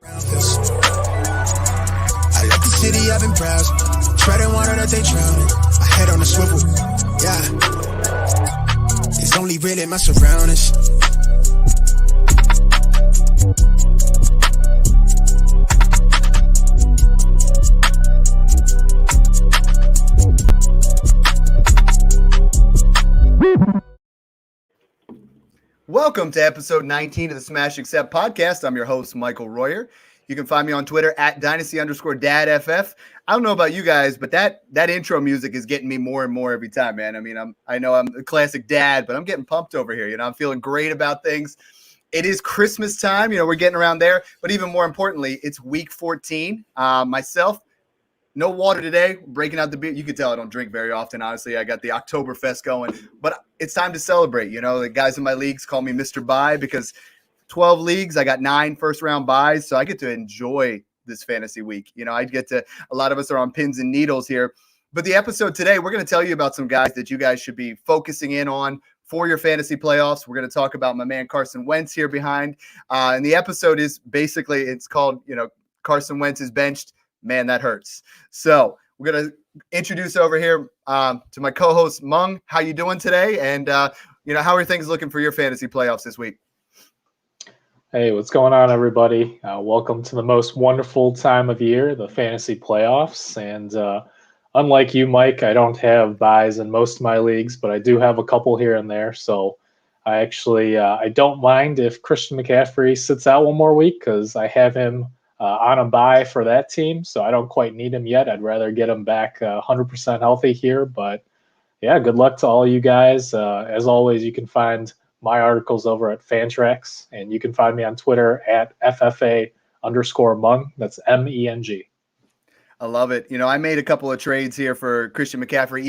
I left the city, I've been proud. Treading water that they drowning. My head on a swivel, yeah. It's only really my surroundings. Welcome to episode 19 of the Smash Accept podcast. I'm your host, Michael Royer. You can find me on Twitter at Dynasty_DadFF. I don't know about you guys, but that intro music is getting me more and more every time, man. I mean, I know I'm a classic dad, but I'm getting pumped over here. I'm feeling great about things. It is Christmas time. We're getting around there. But even more importantly, it's week 14. Myself, no water today, breaking out the beer. You can tell I don't drink very often, honestly. I got the Oktoberfest going. But it's time to celebrate. The guys in my leagues call me Mr. Buy because 12 leagues, I got 9 first-round buys, so I get to enjoy this fantasy week. I get to – a lot of us are on pins and needles here. But the episode today, we're going to tell you about some guys that you guys should be focusing in on for your fantasy playoffs. We're going to talk about my man Carson Wentz here behind. And the episode is basically – it's called, Carson Wentz is benched. Man, that hurts. So we're going to introduce over here to my co-host, Mung. How you doing today? And, how are things looking for your fantasy playoffs this week? Hey, what's going on, everybody? Welcome to the most wonderful time of year, the fantasy playoffs. And unlike you, Mike, I don't have buys in most of my leagues, but I do have a couple here and there. So I actually I don't mind if Christian McCaffrey sits out one more week because I have him on a bye for that team. So I don't quite need him yet. I'd rather get him back 100% healthy here. But yeah, good luck to all you guys. As always, you can find my articles over at Fantrax, and you can find me on Twitter at FFA_Mung. That's MENG. I love it. I made a couple of trades here for Christian McCaffrey.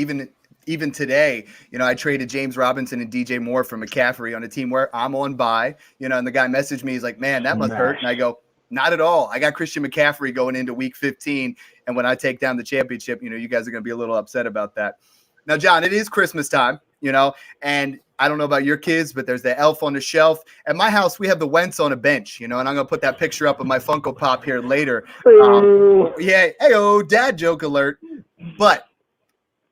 Even today, I traded James Robinson and DJ Moore for McCaffrey on a team where I'm on bye, and the guy messaged me. He's like, man, that must hurt. And I go, not at all. I got Christian McCaffrey going into week 15. And when I take down the championship, you guys are going to be a little upset about that. Now, John, it is Christmas time, and I don't know about your kids, but there's the elf on the shelf. At my house, we have the Wentz on a bench, and I'm going to put that picture up of my Funko Pop here later. Yeah. Hey-oh, dad joke alert. But,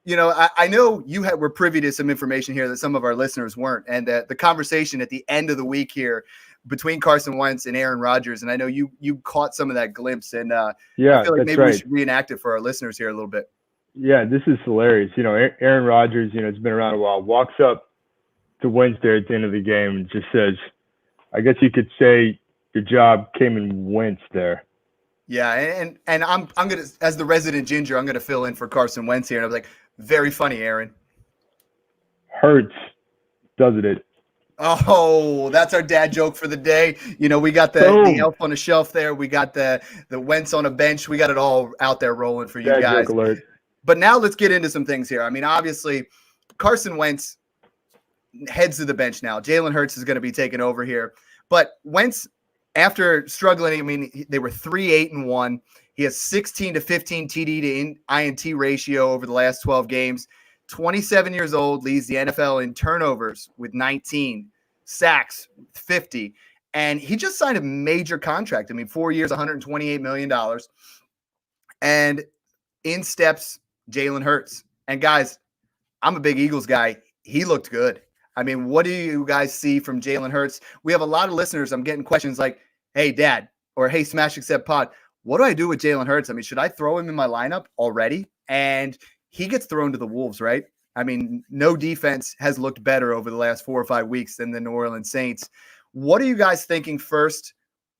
I know you were privy to some information here that some of our listeners weren't. And the conversation at the end of the week here between Carson Wentz and Aaron Rodgers. And I know you caught some of that glimpse. And I feel like maybe we should reenact it for our listeners here a little bit. Yeah, this is hilarious. Aaron Rodgers, it's been around a while, walks up to Wentz there at the end of the game and just says, I guess you could say your job came in Wentz there. Yeah, and I'm going to, as the resident ginger, I'm going to fill in for Carson Wentz here. And I was like, very funny, Aaron. Hurts, doesn't it? Oh, that's our dad joke for the day. We got the elf on the shelf there. We got the Wentz on a bench. We got it all out there rolling for you dad guys. Joke alert. But now let's get into some things here. I mean, obviously, Carson Wentz heads to the bench now. Jalen Hurts is going to be taking over here. But Wentz, after struggling, they were 3-8-1. He has 16 to 15 TD to INT ratio over the last 12 games. 27 years old, leads the NFL in turnovers with 19, sacks 50, and he just signed a major contract. 4 years, $128 million. And in steps Jalen Hurts. And guys, I'm a big Eagles guy. He looked good. What do you guys see from Jalen Hurts? We have a lot of listeners. I'm getting questions like, hey, Dad, or hey, Smash Accept Pod, what do I do with Jalen Hurts? Should I throw him in my lineup already? And he gets thrown to the Wolves, right? No defense has looked better over the last 4 or 5 weeks than the New Orleans Saints. What are you guys thinking first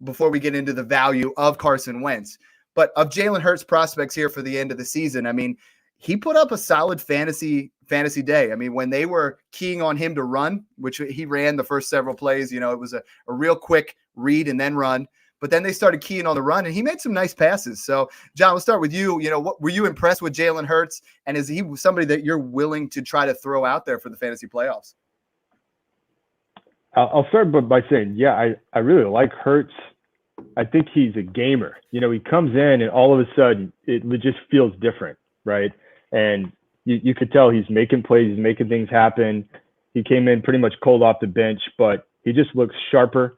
before we get into the value of Carson Wentz? But of Jalen Hurts prospects here for the end of the season, he put up a solid fantasy day. When they were keying on him to run, which he ran the first several plays, it was a real quick read and then run. But then they started keying on the run, and he made some nice passes. So, John, we'll start with you. What were you impressed with Jalen Hurts, and is he somebody that you're willing to try to throw out there for the fantasy playoffs? I'll start by saying, yeah, I really like Hurts. I think he's a gamer. He comes in, and all of a sudden, it just feels different, right? And you could tell he's making plays, he's making things happen. He came in pretty much cold off the bench, but he just looks sharper.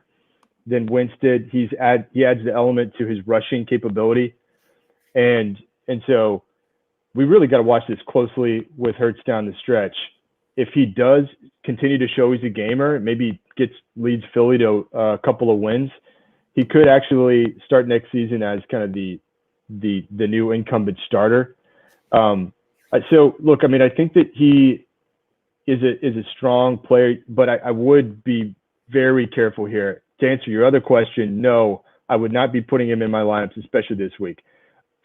than Wentz did. He adds the element to his rushing capability, and so we really got to watch this closely with Hurts down the stretch. If he does continue to show he's a gamer, maybe leads Philly to a couple of wins, he could actually start next season as kind of the new incumbent starter. So look, I mean, I think that he is a strong player, but I would be very careful here. To answer your other question, no, I would not be putting him in my lineups, especially this week.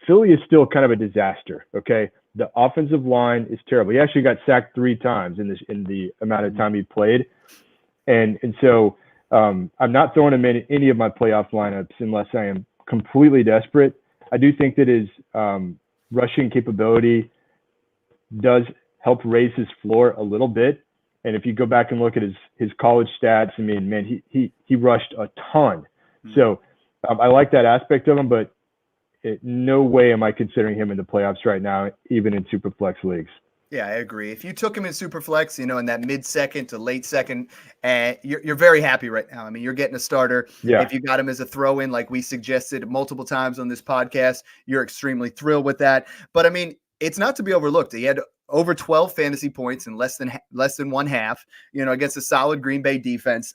Philly is still kind of a disaster. Okay, the offensive line is terrible. He actually got sacked 3 times in the amount of time he played, and so I'm not throwing him in any of my playoff lineups unless I am completely desperate. I do think that his rushing capability does help raise his floor a little bit. And if you go back and look at his college stats, I mean, man, he rushed a ton. So I like that aspect of him, but no way am I considering him in the playoffs right now, even in super flex leagues. Yeah, I agree. If you took him in Superflex, in that mid-second to late second, you're very happy right now. I mean, you're getting a starter. Yeah. If you got him as a throw-in, like we suggested multiple times on this podcast, you're extremely thrilled with that. But I mean, it's not to be overlooked. He had over 12 fantasy points in less than one half, against a solid Green Bay defense.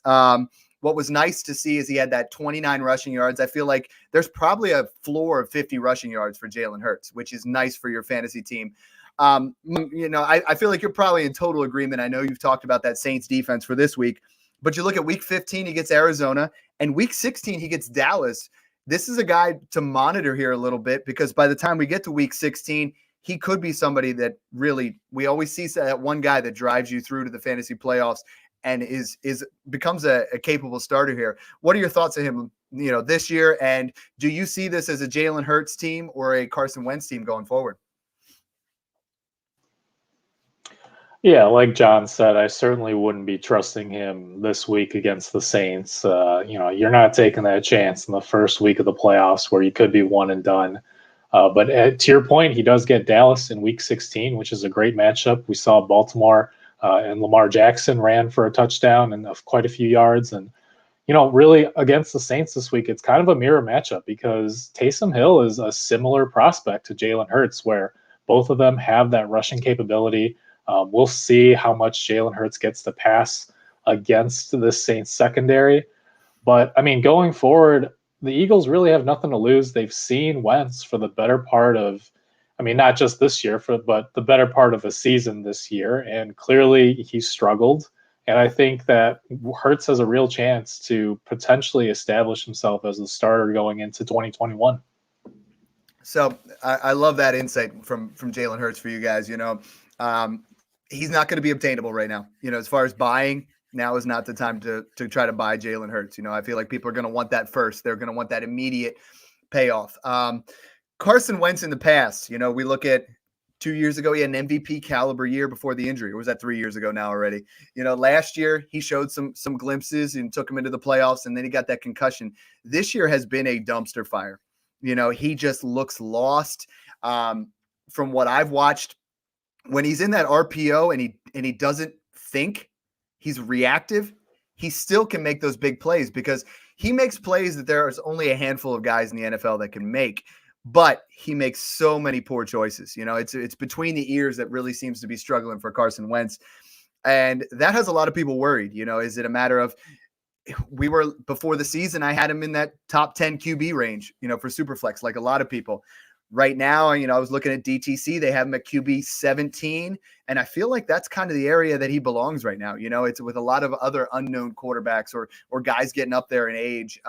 What was nice to see is he had that 29 rushing yards. I feel like there's probably a floor of 50 rushing yards for Jalen Hurts, which is nice for your fantasy team. I feel like you're probably in total agreement. I know you've talked about that Saints defense for this week, but you look at week 15, he gets Arizona, and week 16, he gets Dallas. This is a guy to monitor here a little bit, because by the time we get to week 16, he could be somebody that really, we always see that one guy that drives you through to the fantasy playoffs and becomes a capable starter here. What are your thoughts of him, this year? And do you see this as a Jalen Hurts team or a Carson Wentz team going forward? Yeah, like John said, I certainly wouldn't be trusting him this week against the Saints. You're not taking that chance in the first week of the playoffs where you could be one and done. But to your point, he does get Dallas in week 16, which is a great matchup. We saw Baltimore and Lamar Jackson ran for a touchdown and quite a few yards. And, really against the Saints this week, it's kind of a mirror matchup because Taysom Hill is a similar prospect to Jalen Hurts, where both of them have that rushing capability. We'll see how much Jalen Hurts gets to pass against the Saints secondary. But, I mean, going forward, the Eagles really have nothing to lose. They've seen Wentz for the better part of, not just this year, but the better part of a season this year. And clearly he struggled. And I think that Hurts has a real chance to potentially establish himself as a starter going into 2021. So I love that insight from Jalen Hurts for you guys. He's not going to be obtainable right now. As far as buying, now is not the time to try to buy Jalen Hurts. I feel like people are going to want that first. They're going to want that immediate payoff. Carson Wentz in the past, we look at 2 years ago, he had an MVP caliber year before the injury. Or was that 3 years ago now already? Last year he showed some glimpses and took him into the playoffs, and then he got that concussion. This year has been a dumpster fire. He just looks lost. From what I've watched, when he's in that RPO and he doesn't think, he's reactive, he still can make those big plays because he makes plays that there's only a handful of guys in the NFL that can make, but he makes so many poor choices. It's between the ears that really seems to be struggling for Carson Wentz. And that has a lot of people worried. Is it a matter of, before the season, I had him in that top 10 QB range, for Superflex, like a lot of people. Right now, I was looking at DTC. They have him at QB 17, and I feel like that's kind of the area that he belongs right now. It's with a lot of other unknown quarterbacks or guys getting up there in age.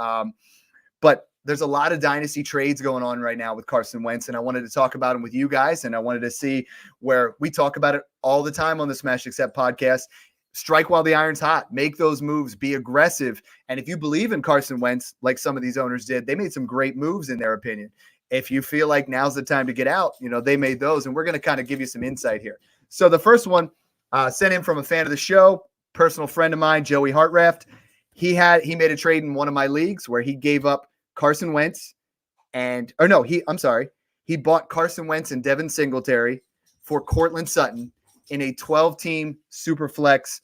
But there's a lot of dynasty trades going on right now with Carson Wentz, and I wanted to talk about him with you guys, and I wanted to see where we talk about it all the time on the Smash Accept podcast. Strike while the iron's hot. Make those moves. Be aggressive. And if you believe in Carson Wentz, like some of these owners did, they made some great moves in their opinion. If you feel like now's the time to get out, they made those, and we're going to kind of give you some insight here. So the first one sent in from a fan of the show, personal friend of mine, Joey Hartraft. He made a trade in one of my leagues where he gave up Carson Wentz he bought Carson Wentz and Devin Singletary for Cortland Sutton in a 12-team Superflex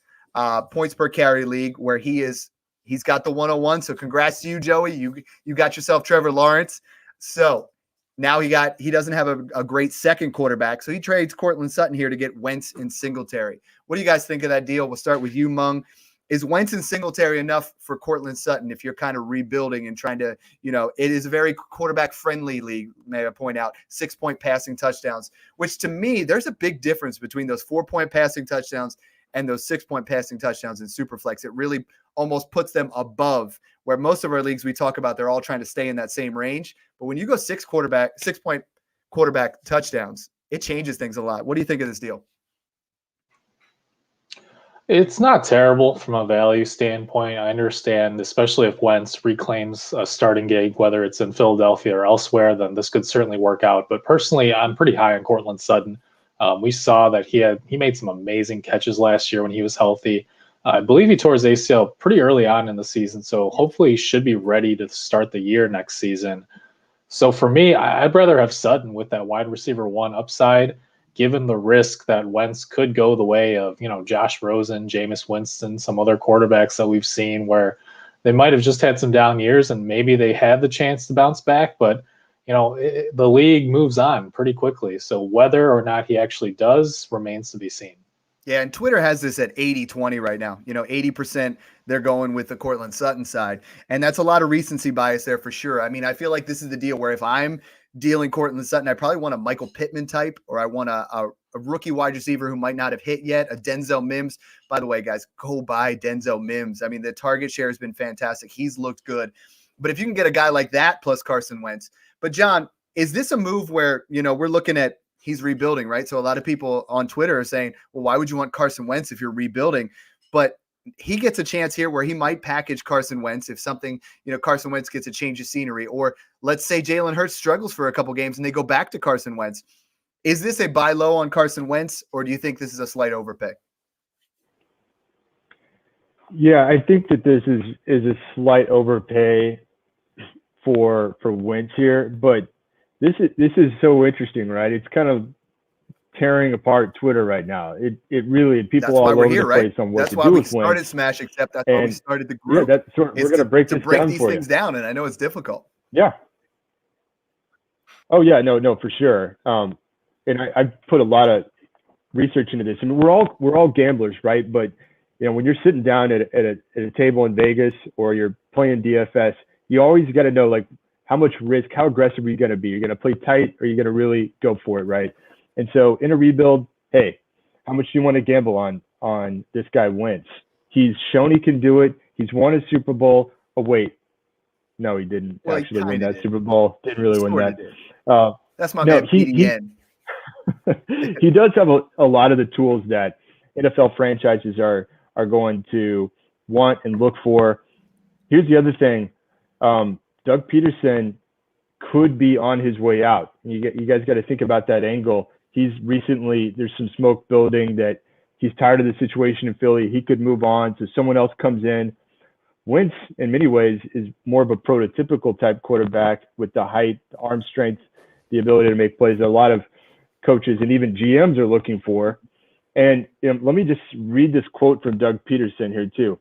points per carry league where he is he's got the 101. So congrats to you, Joey. You got yourself Trevor Lawrence. So now he doesn't have a great second quarterback. So he trades Cortland Sutton here to get Wentz and Singletary. What do you guys think of that deal? We'll start with you, Mung. Is Wentz and Singletary enough for Cortland Sutton if you're kind of rebuilding and trying to, it is a very quarterback-friendly league, may I point out, 6-point passing touchdowns, which to me, there's a big difference between those 4-point passing touchdowns and those 6-point passing touchdowns in Superflex. It really almost puts them above where most of our leagues we talk about, they're all trying to stay in that same range. But when you go 6-point quarterback touchdowns, it changes things a lot. What do you think of this deal? It's not terrible from a value standpoint. I understand, especially if Wentz reclaims a starting gig, whether it's in Philadelphia or elsewhere, then this could certainly work out. But personally, I'm pretty high on Cortland Sutton. We saw that he made some amazing catches last year when he was healthy. I believe he tore his ACL pretty early on in the season, so hopefully he should be ready to start the year next season. So for me, I'd rather have Sutton with that wide receiver 1 upside, given the risk that Wentz could go the way of, Josh Rosen, Jameis Winston, some other quarterbacks that we've seen where they might have just had some down years and maybe they had the chance to bounce back, but the league moves on pretty quickly. So whether or not he actually does remains to be seen. Yeah, and Twitter has this at 80-20 right now. 80% they're going with the Cortland Sutton side. And that's a lot of recency bias there for sure. I mean, I feel like this is the deal where if I'm dealing Cortland Sutton, I probably want a Michael Pittman type, or I want a rookie wide receiver who might not have hit yet, a Denzel Mims. By the way, guys, go buy Denzel Mims. I mean, the target share has been fantastic. He's looked good. But if you can get a guy like that plus Carson Wentz. But John, is this a move where, we're looking at he's rebuilding, right? So a lot of people on Twitter are saying, well, why would you want Carson Wentz if you're rebuilding? But he gets a chance here where he might package Carson Wentz if something, Carson Wentz gets a change of scenery, or let's say Jalen Hurts struggles for a couple games and they go back to Carson Wentz. Is this a buy low on Carson Wentz, or do you think this is a slight overpay? Yeah, I think that this is a slight overpay for Wentz here, but this is so interesting, right? It's kind of tearing apart Twitter right now. It really, people all over the place on what to do with Wentz. That's why we started Smash, except that's why we started the group. Yeah, we're going to break these things down, and I know it's difficult. Yeah. Oh yeah, no, for sure. And I've put a lot of research into this. I mean, we're all gamblers, right? But when you're sitting down at a table in Vegas or you're playing DFS, you always got to know like how much risk, how aggressive are you going to be? You're going to play tight, or you're going to really go for it, right? And so in a rebuild, hey, how much do you want to gamble on this guy Wentz? He's shown he can do it. He's won a Super Bowl. Oh wait, no, he didn't actually win that Super Bowl. Didn't really win that. That's my man. He does have a lot of the tools that NFL franchises are going to want and look for. Here's the other thing. Doug Peterson could be on his way out. You guys got to think about that angle. There's some smoke building that he's tired of the situation in Philly. He could move on, so someone else comes in. Wentz, in many ways, is more of a prototypical type quarterback with the height, the arm strength, the ability to make plays that a lot of coaches and even GMs are looking for. And let me just read this quote from Doug Peterson here too.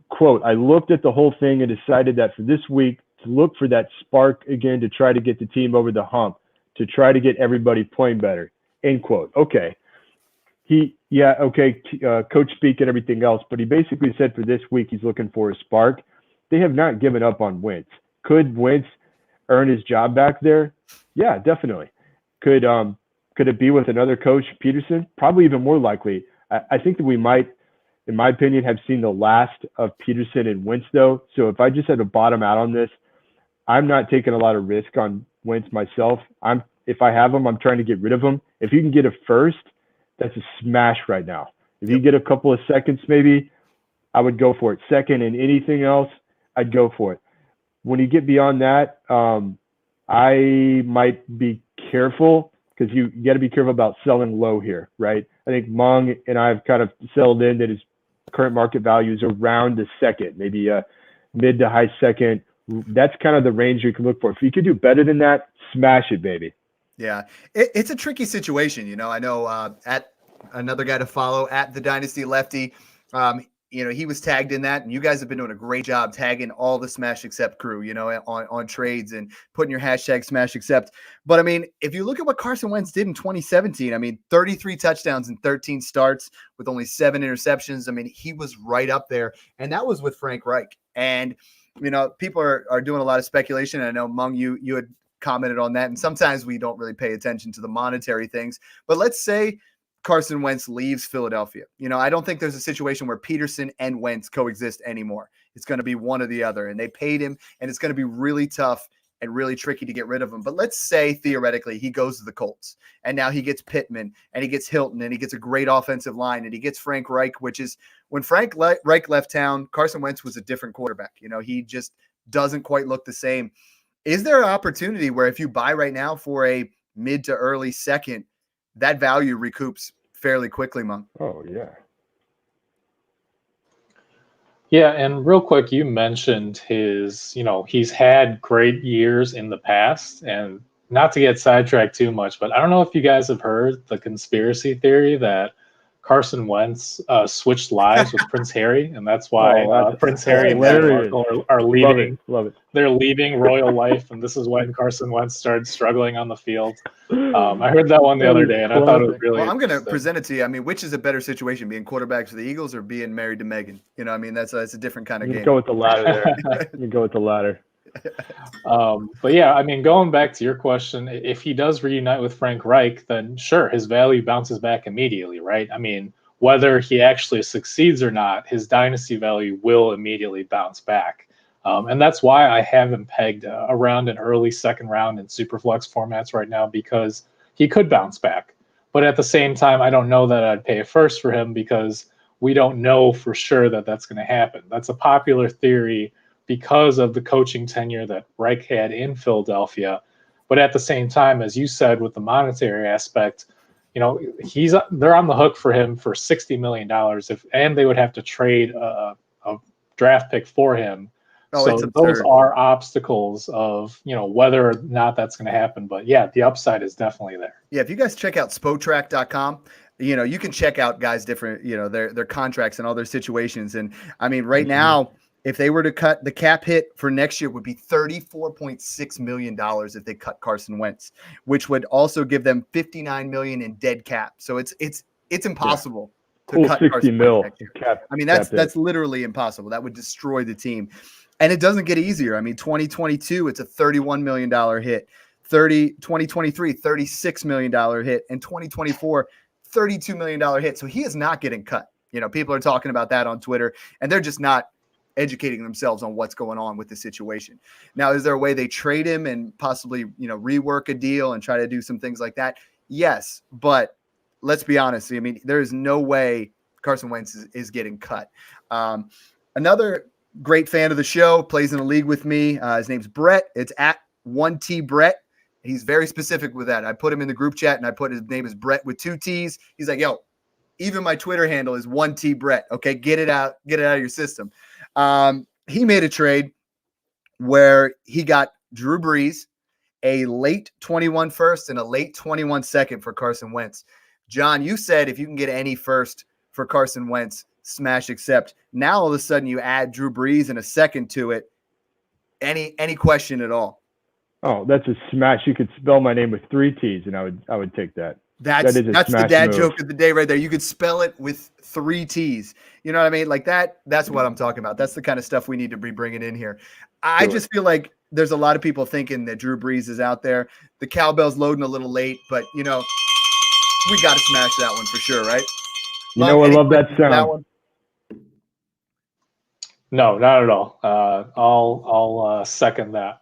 Quote, "I looked at the whole thing and decided that for this week to look for that spark again, to try to get the team over the hump, to try to get everybody playing better." End quote. Okay. Coach speak and everything else, but he basically said for this week he's looking for a spark. They have not given up on Wentz. Could Wentz earn his job back there? Yeah, definitely. Could it be with another coach, Peterson? Probably even more likely. I think that we might, in my opinion, have seen the last of Peterson and Wentz though. So if I just had to bottom out on this, I'm not taking a lot of risk on Wentz myself. If I have him, I'm trying to get rid of him. If you can get a first, that's a smash right now. If you get a couple of seconds, maybe, I would go for it. Second and anything else, I'd go for it. When you get beyond that, I might be careful, because you got to be careful about selling low here, right? I think Mung and I have kind of settled in that his current market value is around the second, maybe a mid to high second. That's kind of the range you can look for. If you could do better than that, smash it, baby. Yeah, it's a tricky situation. I know at another guy to follow at the Dynasty Lefty. he was tagged in that, and you guys have been doing a great job tagging all the Smash Accept crew, on trades and putting your hashtag Smash Accept. But I mean, if you look at what Carson Wentz did in 2017, I mean, 33 touchdowns and 13 starts with only 7 interceptions. I mean, he was right up there, and that was with Frank Reich. And, people are doing a lot of speculation. I know, Mung, you had commented on that, and sometimes we don't really pay attention to the monetary things. But let's say Carson Wentz leaves Philadelphia. I don't think there's a situation where Peterson and Wentz coexist anymore. It's going to be one or the other, and they paid him, and it's going to be really tough and really tricky to get rid of him. But let's say theoretically he goes to the Colts, and now he gets Pittman, and he gets Hilton, and he gets a great offensive line, and he gets Frank Reich, which is when Frank Reich left town, Carson Wentz was a different quarterback. He just doesn't quite look the same. Is there an opportunity where if you buy right now for a mid to early second, that value recoups fairly quickly, Monk? Oh, yeah. Yeah, and real quick, you mentioned he's had great years in the past, and not to get sidetracked too much, but I don't know if you guys have heard the conspiracy theory that Carson Wentz switched lives with Prince Harry, and that's why Prince Harry and Meghan Markle are leaving. Love it. They're leaving royal life, and this is when Carson Wentz started struggling on the field. I heard that one the other day, and I thought it was really. Well, I'm going to present it to you. I mean, which is a better situation, being quarterbacks for the Eagles or being married to Meghan? I mean, that's a different kind of game. Go with the latter there. You go with the latter. But yeah, I mean, going back to your question, if he does reunite with Frank Reich, then sure, his value bounces back immediately, right? I mean, whether he actually succeeds or not, his dynasty value will immediately bounce back. And that's why I have him pegged around an early second round in Superflex formats right now, because he could bounce back. But at the same time, I don't know that I'd pay a first for him because we don't know for sure that that's going to happen. That's a popular theory because of the coaching tenure that Reich had in Philadelphia. But at the same time, as you said, with the monetary aspect, they're on the hook for him for $60 million and they would have to trade a draft pick for him. So those are obstacles of, whether or not that's going to happen. But yeah, the upside is definitely there. Yeah. If you guys check out spotrac.com, you can check out guys different, their contracts and all their situations. And I mean, right now, if they were to cut, the cap hit for next year would be $34.6 million if they cut Carson Wentz, which would also give them $59 million in dead cap. So it's impossible to cut 60 Carson mil Wentz next year. cap. I mean, that's literally impossible. That would destroy the team. And it doesn't get easier. I mean, 2022, it's a $31 million hit. 2023, $36 million hit. And 2024, $32 million hit. So he is not getting cut. People are talking about that on Twitter, and they're just not educating themselves on what's going on with the situation. Now, is there a way they trade him and possibly, rework a deal and try to do some things like that? Yes, but let's be honest. I mean, there is no way Carson Wentz is getting cut. Another great fan of the show plays in a league with me. His name's Brett. It's at 1T Brett. He's very specific with that. I put him in the group chat and I put his name is Brett with 2 T's. He's like, yo, even my Twitter handle is 1T Brett. Okay, get it out of your system. He made a trade where he got Drew Brees, a late 21 first and a late 21 second for Carson Wentz. John, you said if you can get any first for Carson Wentz, smash accept. Now all of a sudden you add Drew Brees and a second to it. Any question at all? Oh, that's a smash. You could spell my name with 3 T's and I would take that. That's the dad joke of the day right there. You could spell it with 3 T's. You know what I mean? Like that. That's what I'm talking about. That's the kind of stuff we need to be bringing in here. I just feel like there's a lot of people thinking that Drew Brees is out there. The cowbell's loading a little late, but we got to smash that one for sure, right? I love that sound. That one? No, not at all. I'll second that.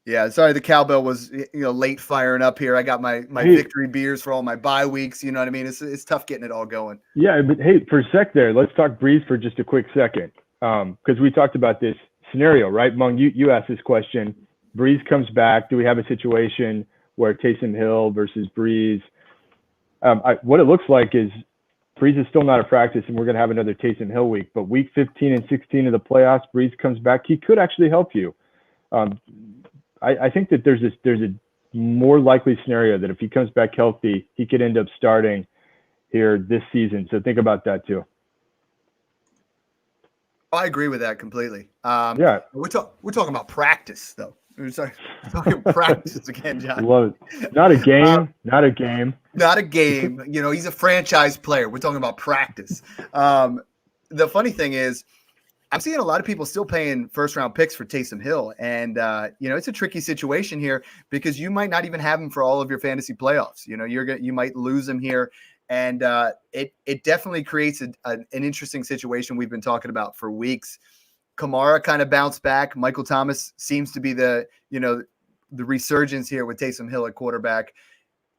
Yeah, sorry, the cowbell was late firing up here. I got my victory beers for all my bye weeks. You know what I mean? It's tough getting it all going. Yeah, but hey, for a sec there, let's talk Brees for just a quick second, because we talked about this scenario, right? Mung, you asked this question. Brees comes back. Do we have a situation where Taysom Hill versus Brees? What it looks like is Brees is still not at practice, and we're going to have another Taysom Hill week. But week 15 and 16 of the playoffs, Brees comes back. He could actually help you. I think that there's a more likely scenario that if he comes back healthy, he could end up starting here this season. So think about that too. I agree with that completely. Yeah. We're talking about practice, though. We're talking practice again, John. Love it. Not a game. Not a game. Not a game. He's a franchise player. We're talking about practice. The funny thing is, I'm seeing a lot of people still paying first-round picks for Taysom Hill, and it's a tricky situation here because you might not even have him for all of your fantasy playoffs. You might lose him here, and it definitely creates an interesting situation we've been talking about for weeks. Kamara kind of bounced back. Michael Thomas seems to be the resurgence here with Taysom Hill at quarterback.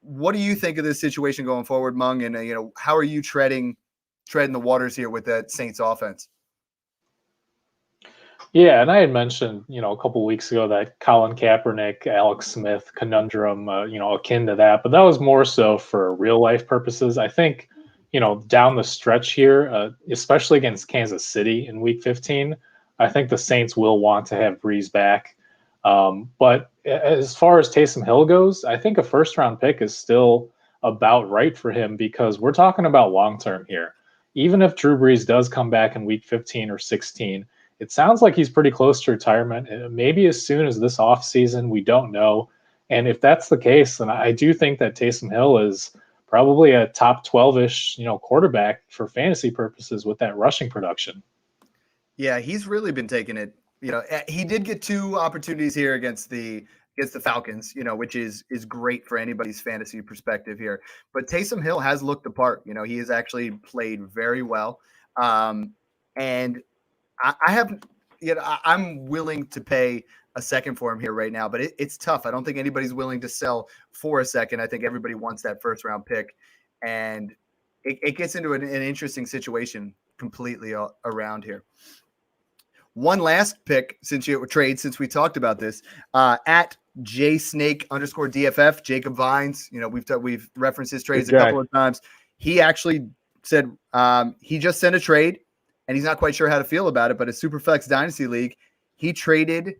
What do you think of this situation going forward, Mung? And how are you treading the waters here with that Saints offense? Yeah, and I had mentioned, a couple of weeks ago that Colin Kaepernick, Alex Smith conundrum, akin to that, but that was more so for real life purposes. I think, down the stretch here, especially against Kansas City in Week 15, I think the Saints will want to have Breeze back. But as far as Taysom Hill goes, I think a first-round pick is still about right for him because we're talking about long-term here. Even if Drew Brees does come back in Week 15 or 16, it sounds like he's pretty close to retirement, maybe as soon as this offseason. We don't know. And if that's the case, then I do think that Taysom Hill is probably a top 12-ish, quarterback for fantasy purposes with that rushing production. Yeah, he's really been taking it. He did get 2 opportunities here against the Falcons, which is great for anybody's fantasy perspective here. But Taysom Hill has looked the part. He has actually played very well. And I'm willing to pay a second for him here right now, but it's tough. I don't think anybody's willing to sell for a second. I think everybody wants that first round pick, and it gets into an interesting situation completely around here. One last pick since we talked about this, at JSnake_DFF, Jacob Vines. We've referenced his trades a couple of times. He actually said he just sent a trade, and he's not quite sure how to feel about it. But a Superflex Dynasty League, he traded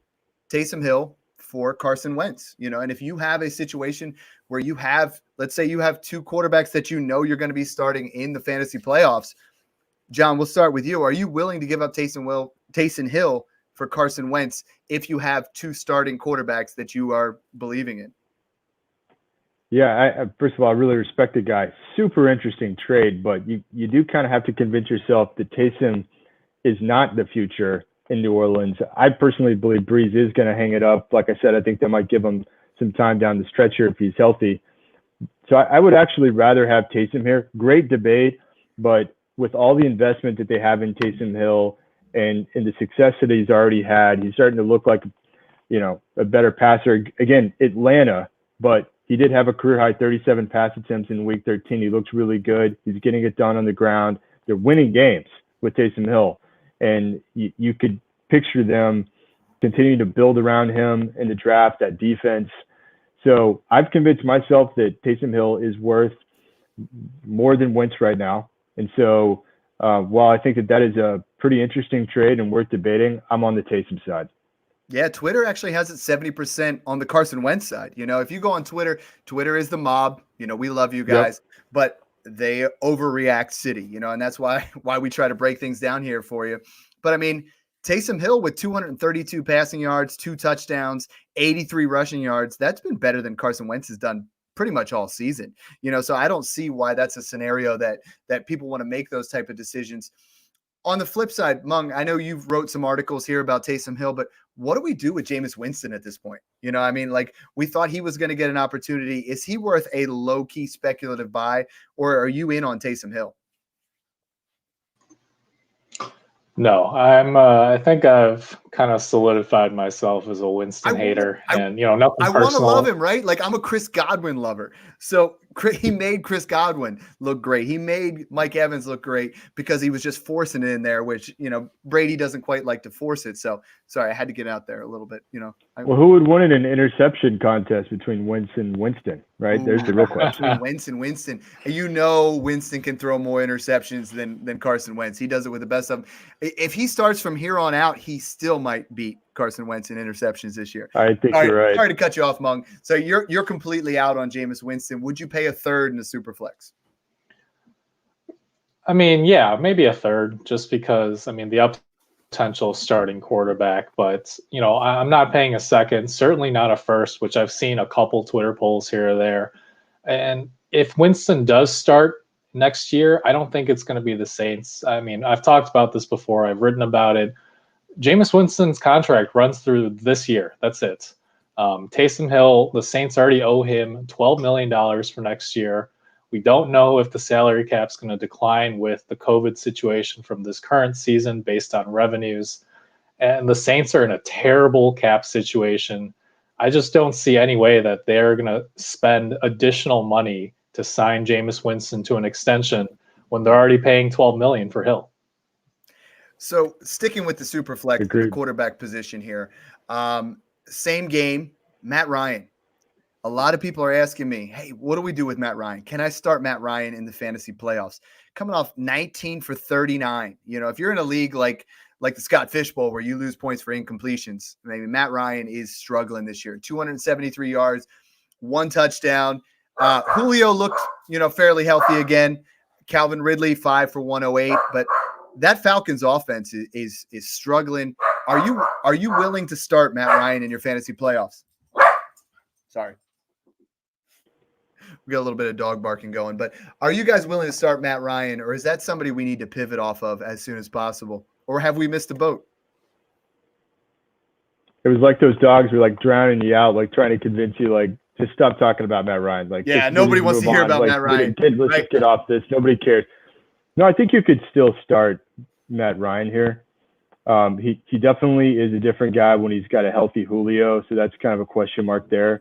Taysom Hill for Carson Wentz. And if you have a situation where let's say you have 2 quarterbacks that you're going to be starting in the fantasy playoffs, John, we'll start with you. Are you willing to give up Taysom Hill for Carson Wentz if you have 2 starting quarterbacks that you are believing in? Yeah, first of all, I really respect the guy. Super interesting trade, but you do kind of have to convince yourself that Taysom is not the future in New Orleans. I personally believe Breeze is going to hang it up. Like I said, I think they might give him some time down the stretch here if he's healthy. So I would actually rather have Taysom here. Great debate, but with all the investment that they have in Taysom Hill and the success that he's already had, he's starting to look like, a better passer. Again, Atlanta, but he did have a career-high 37 pass attempts in Week 13. He looks really good. He's getting it done on the ground. They're winning games with Taysom Hill. And you could picture them continuing to build around him in the draft, that defense. So I've convinced myself that Taysom Hill is worth more than Wentz right now. And so while I think that is a pretty interesting trade and worth debating, I'm on the Taysom side. Yeah, Twitter actually has it 70% on the Carson Wentz side. If you go on Twitter is the mob. We love you guys, but they overreact city, and that's why we try to break things down here for you. But I mean, Taysom Hill with 232 passing yards, 2 touchdowns, 83 rushing yards. That's been better than Carson Wentz has done pretty much all season. So I don't see why that's a scenario that people want to make those type of decisions. On the flip side, Mung, I know you've wrote some articles here about Taysom Hill, but what do we do with Jameis Winston at this point? We thought he was going to get an opportunity. Is he worth a low-key speculative buy, or are you in on Taysom Hill? No, I think I've kind of solidified myself as a Winston hater, and nothing personal. I want to love him, right? Like, I'm a Chris Godwin lover. So he made Chris Godwin look great. He made Mike Evans look great because he was just forcing it in there, which Brady doesn't quite like to force it. So sorry, I had to get out there a little bit. Well, who would win in an interception contest between Wentz and Winston? Right? There's the real question. Wentz and Winston. Winston can throw more interceptions than Carson Wentz. He does it with the best of them. If he starts from here on out, he still might beat Carson Wentz in interceptions this year. I think you're right. Sorry to cut you off, Mung. So you're completely out on Jameis Winston. Would you pay a third in the Superflex? I mean, yeah, maybe a third, just because the potential starting quarterback, but I'm not paying a second, certainly not a first, which I've seen a couple Twitter polls here or there. And if Winston does start next year, I don't think it's going to be the Saints. I mean, I've talked about this before. I've written about it. Jameis Winston's contract runs through this year. That's it. Taysom Hill, the Saints already owe him $12 million for next year. We don't know if the salary cap's going to decline with the COVID situation from this current season based on revenues. And the Saints are in a terrible cap situation. I just don't see any way that they're going to spend additional money to sign Jameis Winston to an extension when they're already paying $12 million for Hill. So sticking with the super flex, the quarterback position here, same game, Matt Ryan. A lot of people are asking me, hey, what do we do with Matt Ryan? Can I start Matt Ryan in the fantasy playoffs? Coming off 19 for 39. If you're in a league like the Scott Fish Bowl where you lose points for incompletions, maybe Matt Ryan is struggling this year. 273 yards, 1 touchdown. Julio looked, fairly healthy again. Calvin Ridley, 5 for 108. But that Falcons offense is struggling. Are you willing to start Matt Ryan in your fantasy playoffs? Sorry. We got a little bit of dog barking going, but are you guys willing to start Matt Ryan, or is that somebody we need to pivot off of as soon as possible? Or have we missed the boat? It was like those dogs were like drowning you out, like trying to convince you, like, just stop talking about Matt Ryan. Like, yeah, nobody wants to hear about Matt Ryan. Let's just get off this. Nobody cares. No, I think you could still start Matt Ryan here. He definitely is a different guy when he's got a healthy Julio, so that's kind of a question mark there.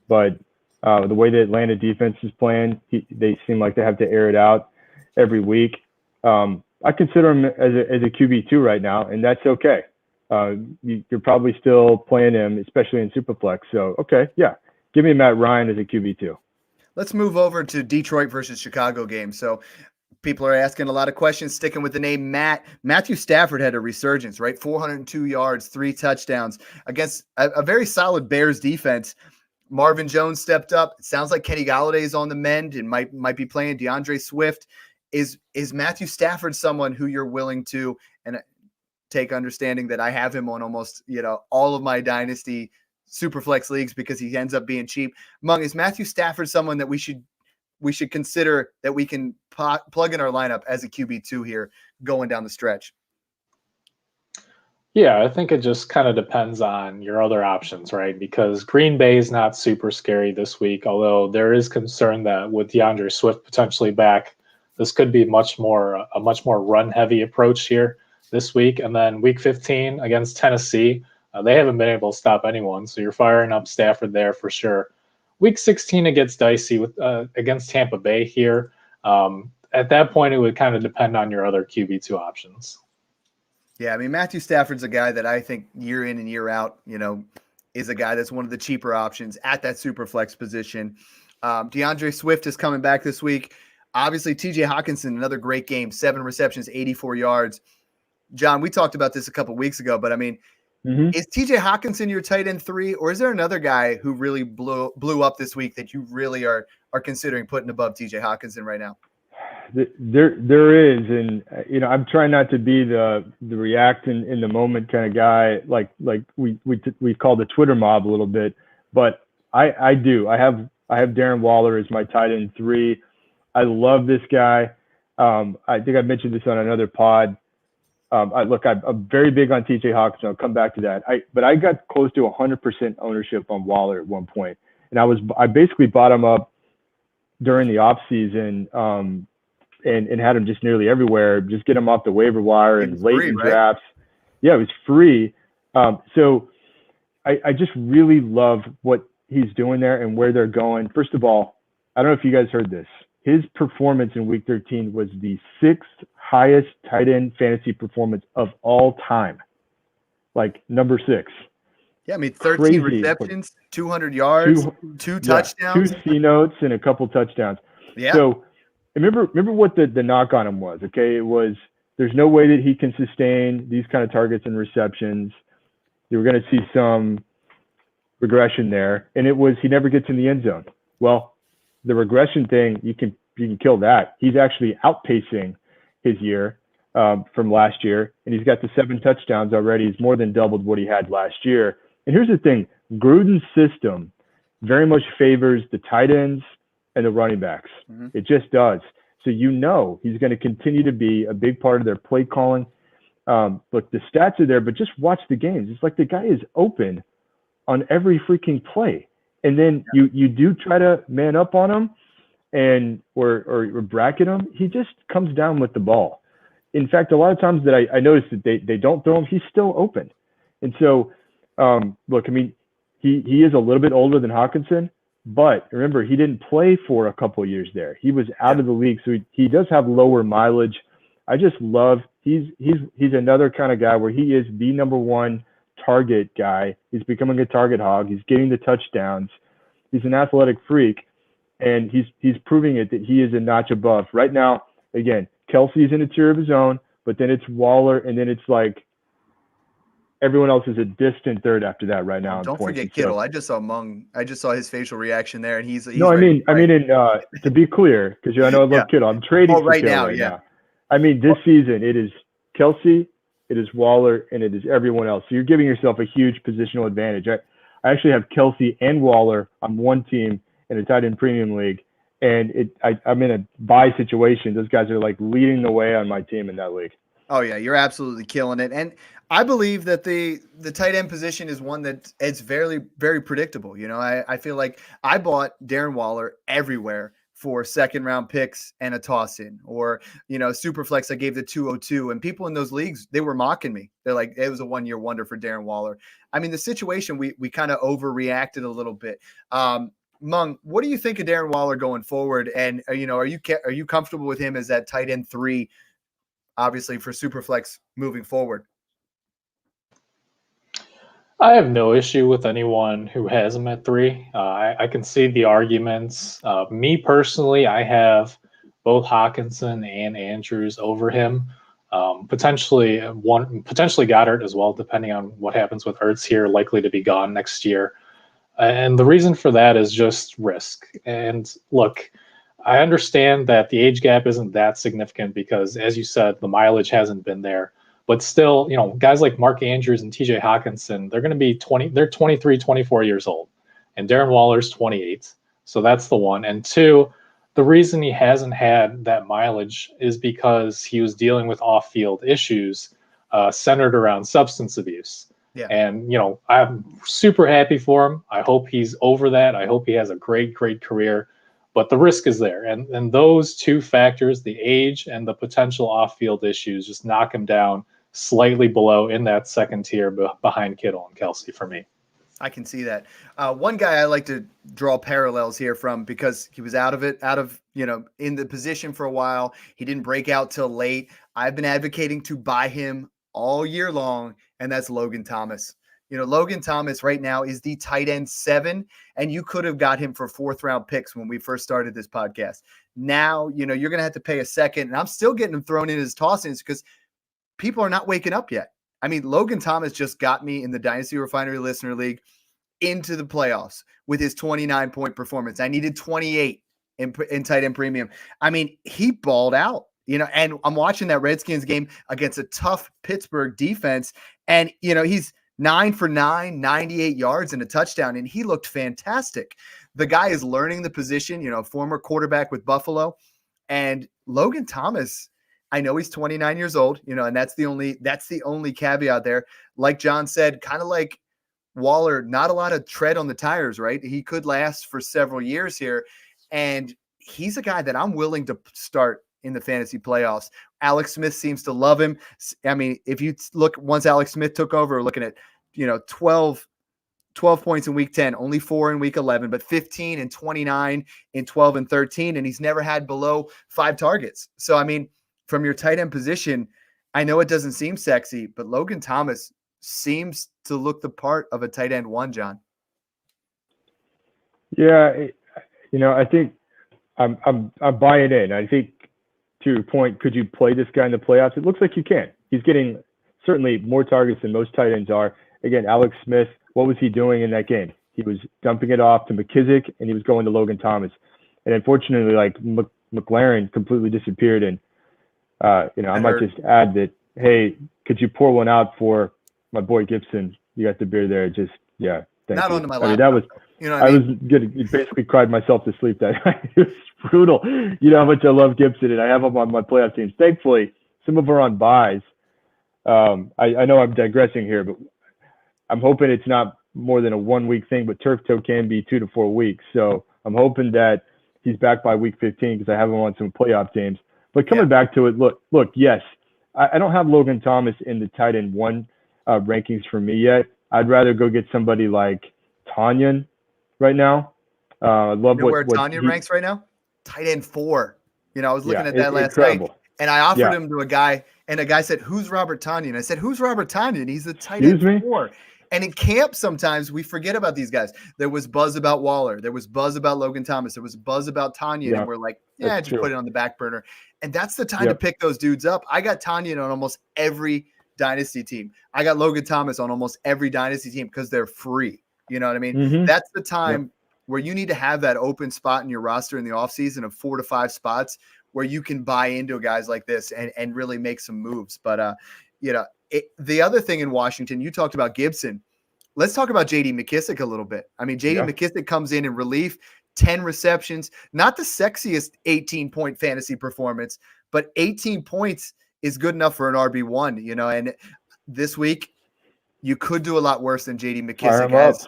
But the way the Atlanta defense is playing, they seem like they have to air it out every week. I consider him as a QB2 right now, and that's okay. You're probably still playing him, especially in Superflex. So, okay, yeah. Give me Matt Ryan as a QB2. Let's move over to Detroit versus Chicago game. So people are asking a lot of questions, sticking with the name Matthew Stafford had a resurgence, right? 402 yards, 3 touchdowns against a very solid Bears defense. Marvin Jones stepped up. It sounds like Kenny Galladay is on the mend and might be playing. DeAndre Swift. Is Matthew Stafford someone who you're willing to, and take understanding that I have him on almost, all of my dynasty Superflex leagues because he ends up being cheap. Mung, is Matthew Stafford someone that we should consider that we can plug in our lineup as a QB2 here going down the stretch? Yeah, I think it just kind of depends on your other options, right? Because Green Bay is not super scary this week, although there is concern that with DeAndre Swift potentially back, this could be a much more run-heavy approach here this week. And then Week 15 against Tennessee, they haven't been able to stop anyone, so you're firing up Stafford there for sure. Week 16, it gets dicey with against Tampa Bay here. At that point, it would kind of depend on your other QB2 options. Yeah, I mean, Matthew Stafford's a guy that I think year in and year out, is a guy that's one of the cheaper options at that super flex position. DeAndre Swift is coming back this week. Obviously, TJ Hawkinson, another great game, 7 receptions, 84 yards. John, we talked about this a couple weeks ago, but I mean, is TJ Hawkinson your tight end 3, or is there another guy who really blew up this week that you really are considering putting above TJ Hawkinson right now? There is, and I'm trying not to be the react in the moment kind of guy, like we call the Twitter mob a little bit, but I do. I have Darren Waller as my tight end 3. I love this guy. I think I mentioned this on another pod. I'm very big on TJ Hawkinson. I'll come back to that. But I got close to 100% ownership on Waller at one point, and I basically bought him up during the off season. And had him just nearly everywhere, just get him off the waiver wire and late in drafts. Yeah, it was free. So I just really love what he's doing there and where they're going. First of all, I don't know if you guys heard this. His performance in Week 13 was the 6th highest tight end fantasy performance of all time. Like number 6. Yeah, I mean, 13 receptions, 200 yards, 2 touchdowns. 2 C notes and a couple touchdowns. Yeah. So remember what the knock on him was, okay? It was there's no way that he can sustain these kind of targets and receptions. You were going to see some regression there. And it was he never gets in the end zone. Well, the regression thing, you can kill that. He's actually outpacing his year. from last year, and he's got the 7 touchdowns already. He's more than doubled what he had last year. And here's the thing, Gruden's system very much favors the tight ends and the running backs. Mm-hmm. It just does. So he's going to continue to be a big part of their play calling. Look, the stats are there, but just watch the games. It's like the guy is open on every freaking play. And then you do try to man up on him and or bracket him. He just comes down with the ball. In fact, a lot of times that I notice that they don't throw him, he's still open. And so, look, I mean, he is a little bit older than Hawkinson, but remember, he didn't play for a couple of years there. He was out of the league, so he does have lower mileage. I just love he's another kind of guy where he is the number one target guy. He's becoming a target hog. He's getting the touchdowns. He's an athletic freak, and he's proving it that he is a notch above. Right now, again, Kelsey's in a tier of his own, but then it's Waller, and then it's like everyone else is a distant third after that right now. Don't forget Kittle. So, I just saw his facial reaction there, and he's no. I mean, to be clear, because I know I love Kittle. I'm trading for Kittle right now. I mean, this season it is Kelsey, it is Waller, and it is everyone else. So you're giving yourself a huge positional advantage. I actually have Kelsey and Waller on one team in a tight end premium league. And I'm in a buy situation. Those guys are like leading the way on my team in that league. Oh yeah, you're absolutely killing it. And I believe that the tight end position is one that it's very, very predictable. I feel like I bought Darren Waller everywhere for 2nd-round picks and a toss-in, or Superflex I gave the 202, and people in those leagues, they were mocking me. They're like, it was a 1-year wonder for Darren Waller. I mean, the situation we kind of overreacted a little bit. Mung, what do you think of Darren Waller going forward? And are you comfortable with him as that tight end 3, obviously for Superflex moving forward? I have no issue with anyone who has him at 3. I can see the arguments. Me personally, I have both Hawkinson and Andrews over him. Potentially Goddard as well, depending on what happens with Ertz here, likely to be gone next year. And the reason for that is just risk. And look, I understand that the age gap isn't that significant because, as you said, the mileage hasn't been there. But still, guys like Mark Andrews and TJ Hawkinson, they're going to be 23, 24 years old. And Darren Waller's 28. So that's the one. And 2, the reason he hasn't had that mileage is because he was dealing with off-field issues centered around substance abuse. Yeah. And, I'm super happy for him. I hope he's over that. I hope he has a great, great career. But the risk is there. And those 2 factors, the age and the potential off-field issues, just knock him down slightly below in that 2nd tier behind Kittle and Kelsey for me. I can see that. One guy I like to draw parallels here from, because he was out of in the position for a while. He didn't break out till late. I've been advocating to buy him all year long, and that's Logan Thomas. Logan Thomas right now is the tight end 7, and you could have got him for 4th-round picks when we first started this podcast. Now, you're going to have to pay a second, and I'm still getting him thrown in as toss-ins because people are not waking up yet. I mean, Logan Thomas just got me in the Dynasty Refinery Listener League into the playoffs with his 29-point performance. I needed 28 in tight end premium. I mean, he balled out. And I'm watching that Redskins game against a tough Pittsburgh defense, and, he's 9 for 9, 98 yards and a touchdown, and he looked fantastic. The guy is learning the position, former quarterback with Buffalo. And Logan Thomas, I know he's 29 years old, and that's the only caveat there. Like John said, kind of like Waller, not a lot of tread on the tires, right? He could last for several years here, and he's a guy that I'm willing to start in the fantasy playoffs. Alex Smith seems to love him. I mean, if you look, once Alex Smith took over, we're looking at, 12 points in week 10, only 4 in week 11, but 15 and 29 in 12 and 13. And he's never had below 5 targets. So, I mean, from your tight end position, I know it doesn't seem sexy, but Logan Thomas seems to look the part of a tight end 1, John. Yeah. I think I'm buying in. I think, to your point, could you play this guy in the playoffs? It looks like you can. He's getting certainly more targets than most tight ends are. Again, Alex Smith, what was he doing in that game? He was dumping it off to McKissick, and he was going to Logan Thomas. And unfortunately, like McLaren completely disappeared. And I might just add that, hey, could you pour one out for my boy Gibson? You got the beer there. Just, yeah, thank Not you. onto my I mean, laptop. that was, You know what I mean? was good. Basically cried myself to sleep that night. It was brutal. You know how much I love Gibson, and I have him on my playoff teams. Thankfully, some of them are on buys. I know I'm digressing here, but I'm hoping it's not more than a 1 week thing, but turf toe can be 2 to 4 weeks. So I'm hoping that he's back by week 15 because I have him on some playoff teams. But coming back to it, look, yes, I don't have Logan Thomas in the tight end 1 rankings for me yet. I'd rather go get somebody like Tanyan right now. I love where Tanyan ranks right now? Tight end 4. I was looking at that last night, and I offered him to a guy, and a guy said, "Who's Robert Tanyan?" I said, "Who's Robert Tanyan? He's the tight end 4." And in camp, sometimes we forget about these guys. There was buzz about Waller. There was buzz about Logan Thomas. There was buzz about Tanyan. And we're like, just put it on the back burner. And that's the time to pick those dudes up. I got Tanyan on almost every dynasty team. I got Logan Thomas on almost every dynasty team because they're free. You know what I mean? Mm-hmm. That's the time where you need to have that open spot in your roster in the offseason of 4 to 5 spots where you can buy into guys like this and really make some moves. But, the other thing in Washington, you talked about Gibson. Let's talk about J.D. McKissic a little bit. I mean, J.D. McKissic comes in relief, 10 receptions, not the sexiest 18-point fantasy performance, but 18 points is good enough for an RB1, and this week you could do a lot worse than J.D. McKissic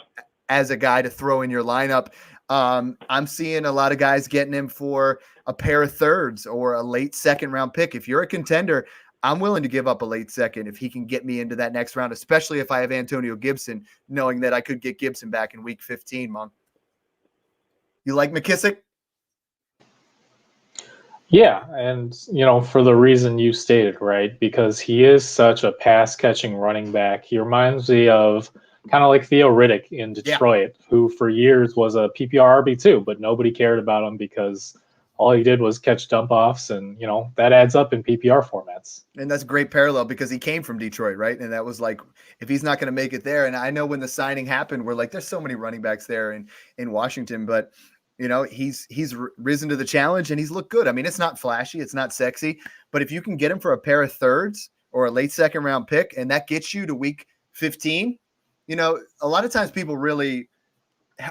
as a guy to throw in your lineup. I'm seeing a lot of guys getting him for a pair of thirds or a late second round pick. If you're a contender, I'm willing to give up a late second if he can get me into that next round, especially if I have Antonio Gibson, knowing that I could get Gibson back in week 15, Monk. You like McKissic? Yeah, and, for the reason you stated, right? Because he is such a pass-catching running back. He reminds me of kind of like Theo Riddick in Detroit, who for years was a PPR RB2, but nobody cared about him because all he did was catch dump-offs, and, that adds up in PPR formats. And that's a great parallel because he came from Detroit, right? And that was like, if he's not going to make it there, and I know when the signing happened, we're like, there's so many running backs there in Washington, but, he's risen to the challenge and he's looked good. I mean, it's not flashy, it's not sexy, but if you can get him for a pair of thirds or a late second round pick, and that gets you to week 15, a lot of times people really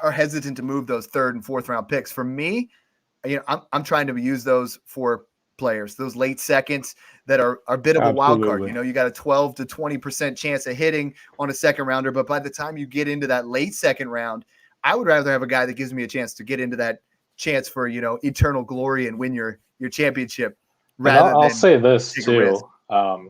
are hesitant to move those third and fourth round picks. For me, I'm trying to use those for players, those late seconds that are a bit of a wild card. You got a 12 to 20% chance of hitting on a second rounder, but by the time you get into that late second round, I would rather have a guy that gives me a chance to get into that chance for, eternal glory and win your championship. I'll say this too,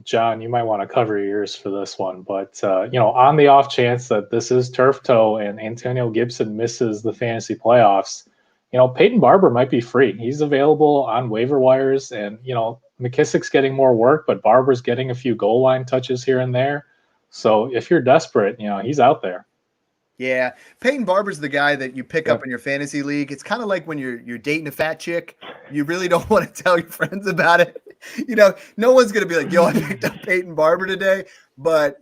John, you might want to cover your ears for this one, but on the off chance that this is turf toe and Antonio Gibson misses the fantasy playoffs, Peyton Barber might be free. He's available on waiver wires, and, McKissic's getting more work, but Barber's getting a few goal line touches here and there. So if you're desperate, he's out there. Yeah. Peyton Barber's the guy that you pick up in your fantasy league. It's kind of like when you're dating a fat chick. You really don't want to tell your friends about it. No one's going to be like, yo, I picked up Peyton Barber today, but,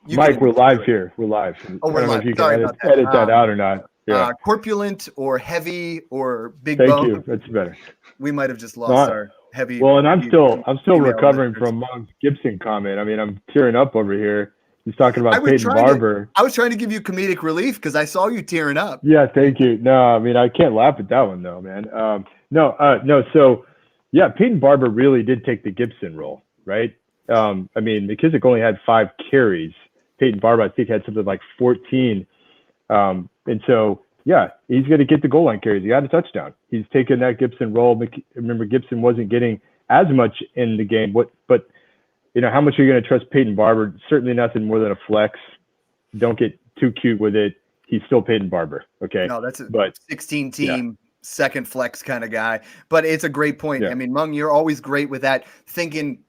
Mike, we're live here. We're live. Oh, we're live. You can edit that out or not. Yeah. Corpulent or heavy or big bone. Thank you. That's better. We might have just lost our heavy. Well, and I'm still recovering from Monk's Gibson comment. I mean, I'm tearing up over here. He's talking about Peyton Barber. I was trying to give you comedic relief because I saw you tearing up. Yeah, thank you. No, I mean, I can't laugh at that one though, man. No. So, yeah, Peyton Barber really did take the Gibson role, right? I mean, McKissic only had 5 carries. Peyton Barber, I think, had something like 14. And so, yeah, he's going to get the goal line carries. He got a touchdown. He's taken that Gibson role. Remember, Gibson wasn't getting as much in the game. But how much are you going to trust Peyton Barber? Certainly nothing more than a flex. Don't get too cute with it. He's still Peyton Barber. Okay. No, that's a 16-team second flex kind of guy. But it's a great point. Yeah. I mean, Mung, you're always great with that, thinking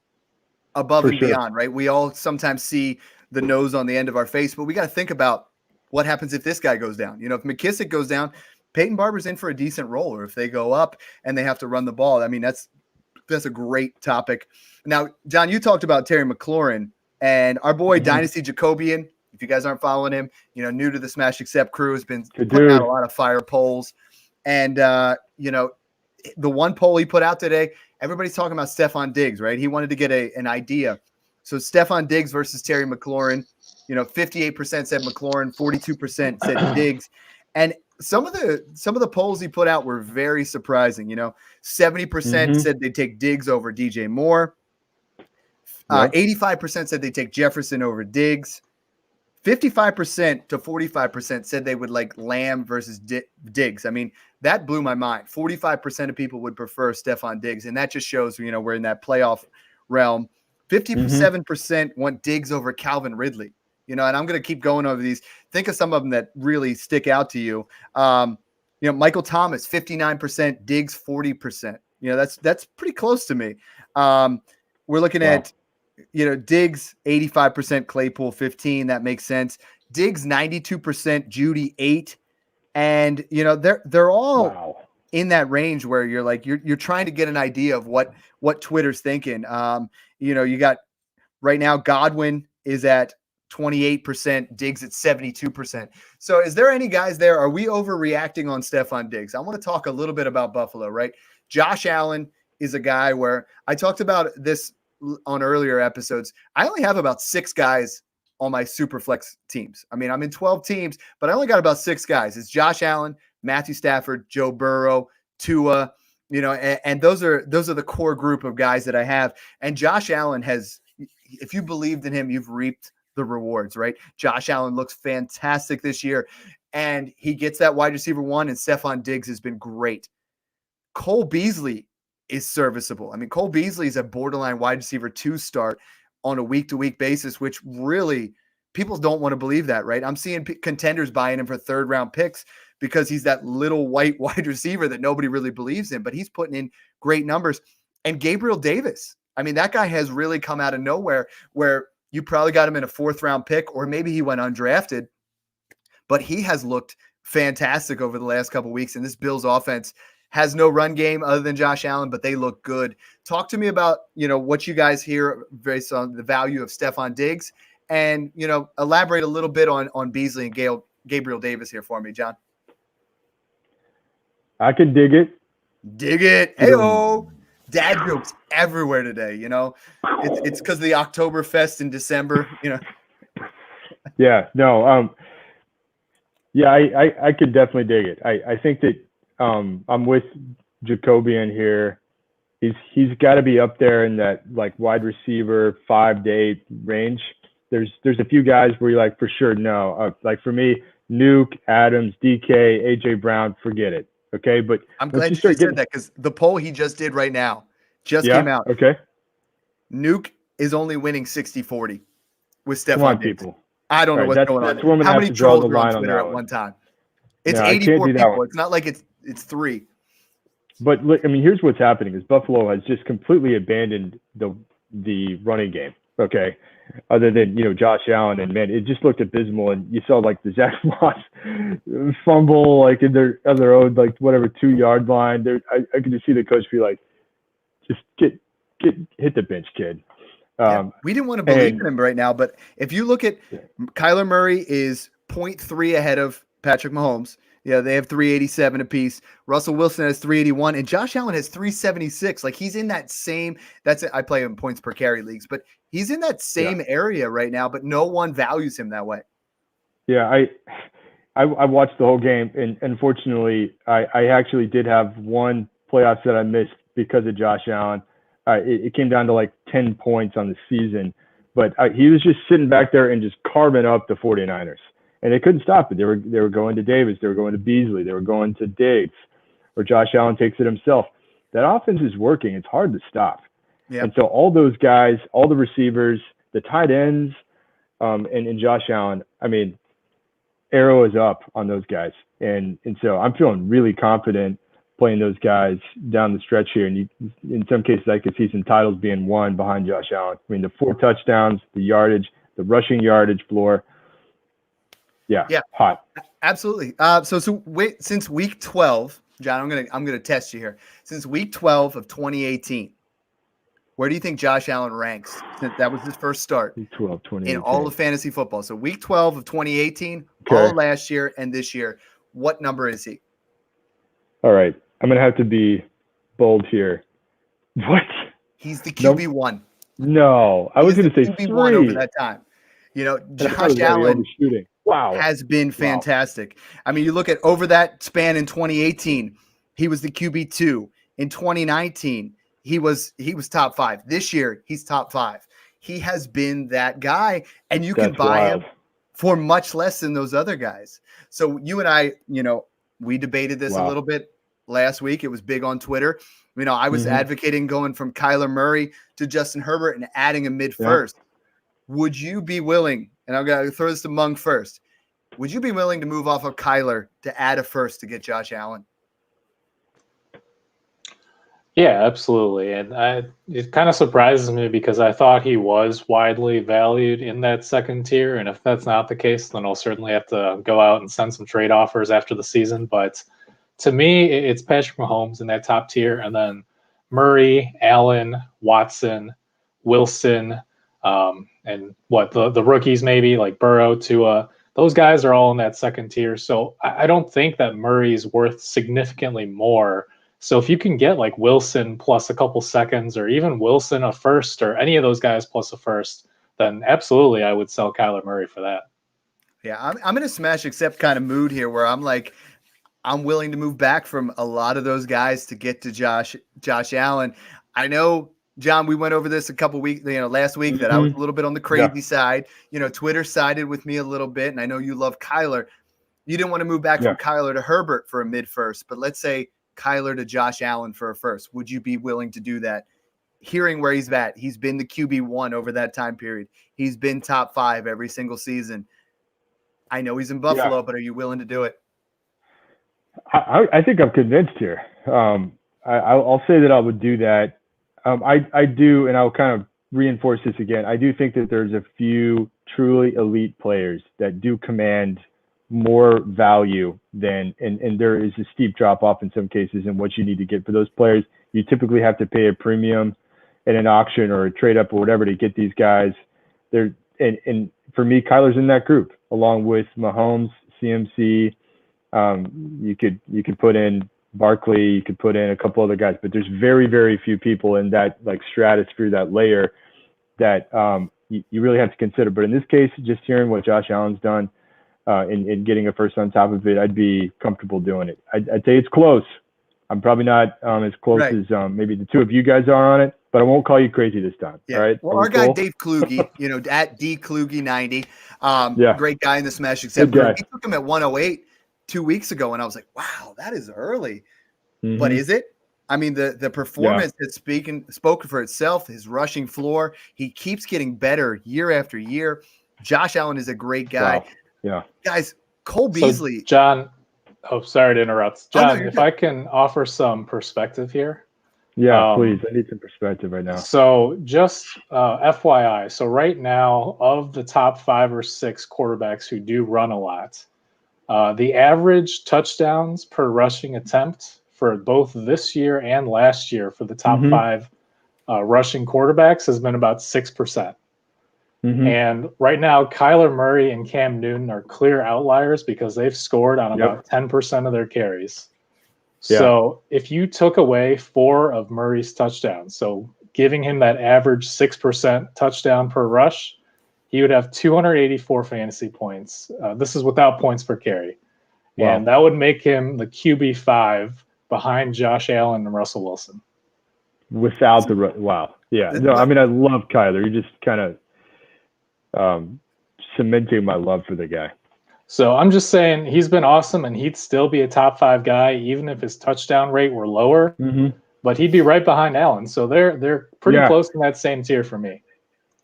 above and beyond, right? We all sometimes see the nose on the end of our face, but we got to think about what happens if this guy goes down. If McKissic goes down, Peyton Barber's in for a decent role, or if they go up and they have to run the ball. I mean, that's a great topic. Now, John, you talked about Terry McLaurin and our boy Dynasty Jacobian. If you guys aren't following him, new to the Smash Accept crew, has been putting out a lot of fire polls. And, the one poll he put out today, everybody's talking about Stephon Diggs, right? He wanted to get an idea. So Stephon Diggs versus Terry McLaurin, 58% said McLaurin, 42% said Diggs. And some of the polls he put out were very surprising. 70% said they'd take Diggs over DJ Moore. 85% said they'd take Jefferson over Diggs. 55% to 45% said they would like Lamb versus Diggs. I mean, that blew my mind. 45% of people would prefer Stephon Diggs, and that just shows, we're in that playoff realm. 57% want Diggs over Calvin Ridley. And I'm going to keep going over these. Think of some of them that really stick out to you. Michael Thomas, 59%, Diggs, 40%. That's pretty close to me. We're looking at, Diggs, 85%, Claypool, 15. That makes sense. Diggs, 92%, Judy, 8. And, they're all in that range where you're like, you're trying to get an idea of what Twitter's thinking. You got right now, Godwin is at 28%, Diggs at 72%. So is there any guys there? Are we overreacting on Stephon Diggs? I want to talk a little bit about Buffalo, right? Josh Allen is a guy where I talked about this on earlier episodes. I only have about 6 guys on my super flex teams. I mean, I'm in 12 teams, but I only got about 6 guys. It's Josh Allen, Matthew Stafford, Joe Burrow, Tua, and those are the core group of guys that I have. And Josh Allen has, if you believed in him, you've reaped the rewards, right? Josh Allen looks fantastic this year, and he gets that wide receiver 1, and Stephon Diggs has been great. Cole Beasley is serviceable. I mean, Cole Beasley is a borderline wide receiver 2 start on a week-to-week basis, which really people don't want to believe that, right? I'm seeing contenders buying him for 3rd-round picks because he's that little white wide receiver that nobody really believes in, but he's putting in great numbers. And Gabriel Davis, I mean, that guy has really come out of nowhere where you probably got him in a 4th-round pick, or maybe he went undrafted, but he has looked fantastic over the last couple of weeks. And this Bills offense has no run game other than Josh Allen, but they look good. Talk to me about, what you guys hear based on the value of Stephon Diggs, and, elaborate a little bit on Beasley and Gabriel Davis here for me, John. I can dig it. Dig it. Hey-oh. Dad jokes everywhere today, It's because of the Oktoberfest in December, Yeah, no, yeah, I could definitely dig it. I think that I'm with Jacobian here. He's got to be up there in that like wide receiver 5 to 8 range. There's a few guys where you're like, for sure, no. Like for me, Nuke, Adams, DK, AJ Brown, forget it. Okay, but I'm glad you said that, because the poll he just did right now came out. Okay, Nuke is only winning 60-40 with Stephon come on, Diggs. people. I don't know what's going on. How many trolls were on Twitter at one time? It's 84 people. It's not like it's 3. But look, I mean, here's what's happening: is Buffalo has just completely abandoned the running game. Okay, other than Josh Allen, and man, it just looked abysmal. And you saw like the Zach Moss fumble, like in their own like whatever 2-yard line. I could just see the coach be like, just hit the bench, kid. We didn't want to believe in him right now, but if you look at Kyler Murray is 0.3 ahead of Patrick Mahomes. Yeah, they have 387 apiece. Russell Wilson has 381, and Josh Allen has 376. Like he's in that same. I play him points per carry leagues, but he's in that same area right now. But no one values him that way. Yeah, I watched the whole game, and unfortunately, I actually did have one playoffs that I missed because of Josh Allen. It came down to like 10 points on the season, but he was just sitting back there and just carving up the 49ers. And they couldn't stop it. They were going to Davis. They were going to Beasley. They were going to Diggs, or Josh Allen takes it himself. That offense is working. It's hard to stop. Yep. And so all those guys, all the receivers, the tight ends, and Josh Allen, I mean, arrow is up on those guys. And so I'm feeling really confident playing those guys down the stretch here. And in some cases, I could see some titles being won behind Josh Allen. I mean, the 4 touchdowns, the yardage, the rushing yardage floor. Yeah, hot. Absolutely. Since week 12, John, I'm gonna test you here. Since week 12 of 2018, where do you think Josh Allen ranks? Since that was his first start in all of fantasy football. So week 12 of 2018, all of last year and this year, what number is he? All right, I'm gonna have to be bold here. What? He's the QB1. No, I was going to say QB1 3. over that time. Josh Allen Wow. has been fantastic. I mean, you look at over that span in 2018, he was the QB2. In 2019, he was top 5. This year, he's top 5. He has been that guy, and you can buy him for much less than those other guys. So you and I, we debated this a little bit last week. It was big on Twitter. I was advocating going from Kyler Murray to Justin Herbert and adding a mid-first. Would you be willing, and I'm going to throw this to Mung first, would you be willing to move off of Kyler to add a first to get Josh Allen? Yeah, absolutely. And it kind of surprises me because I thought he was widely valued in that second tier. And if that's not the case, then I'll certainly have to go out and send some trade offers after the season. But to me, it's Patrick Mahomes in that top tier. And then Murray, Allen, Watson, Wilson, and the rookies maybe like Burrow, Tua. Those guys are all in that second tier. So I don't think that Murray's worth significantly more. So if you can get like Wilson plus a couple seconds, or even Wilson a first, or any of those guys plus a first, then absolutely I would sell Kyler Murray for that. Yeah, I'm in a smash accept kind of mood here where I'm like, I'm willing to move back from a lot of those guys to get to Josh Allen. I know, John, we went over this a couple weeks, last week, that I was a little bit on the crazy side. Twitter sided with me a little bit, and I know you love Kyler. You didn't want to move back from Kyler to Herbert for a mid-first, but let's say Kyler to Josh Allen for a first. Would you be willing to do that? Hearing where he's at, he's been the QB1 over that time period. He's been top 5 every single season. I know he's in Buffalo, but are you willing to do it? I think I'm convinced here. I'll say that I would do that. I do, and I'll kind of reinforce this again. I do think that there's a few truly elite players that do command more value than, and there is a steep drop off in some cases in what you need to get for those players. You typically have to pay a premium at an auction or a trade up or whatever to get these guys. And for me, Kyler's in that group along with Mahomes, CMC. You could put in Barkley, you could put in a couple other guys, but there's very, very few people in that like stratosphere, that layer that you really have to consider. But in this case, just hearing what Josh Allen's done and getting a first on top of it, I'd be comfortable doing it. I'd say it's close. I'm probably not as close as maybe the two of you guys are on it, but I won't call you crazy this time. Yeah. All right. Well, our guy Dave Kluge, at DKluge90, great guy in the Smash Accept group. He took him at 108 2 weeks ago, and I was like, wow, that is early. But is it? I mean, the performance has spoken for itself. His rushing floor, he keeps getting better year after year. Josh Allen is a great guy. Wow. Yeah, guys, Cole Beasley. So John, sorry to interrupt. John, if I can offer some perspective here. Yeah, please. I need some perspective right now. So just FYI, so right now, of the top 5 or 6 quarterbacks who do run a lot, the average touchdowns per rushing attempt for both this year and last year for the top 5 rushing quarterbacks has been about 6%. And right now, Kyler Murray and Cam Newton are clear outliers because they've scored on about 10% of their carries. So if you took away 4 of Murray's touchdowns, so giving him that average 6% touchdown per rush, he would have 284 fantasy points. This is without points per carry. Wow. And that would make him the QB5 behind Josh Allen and Russell Wilson. Without the wow. Yeah. No, I mean, I love Kyler. You're just kind of cementing my love for the guy. So I'm just saying he's been awesome, and he'd still be a top 5 guy even if his touchdown rate were lower. But he'd be right behind Allen. So they're pretty close in that same tier for me.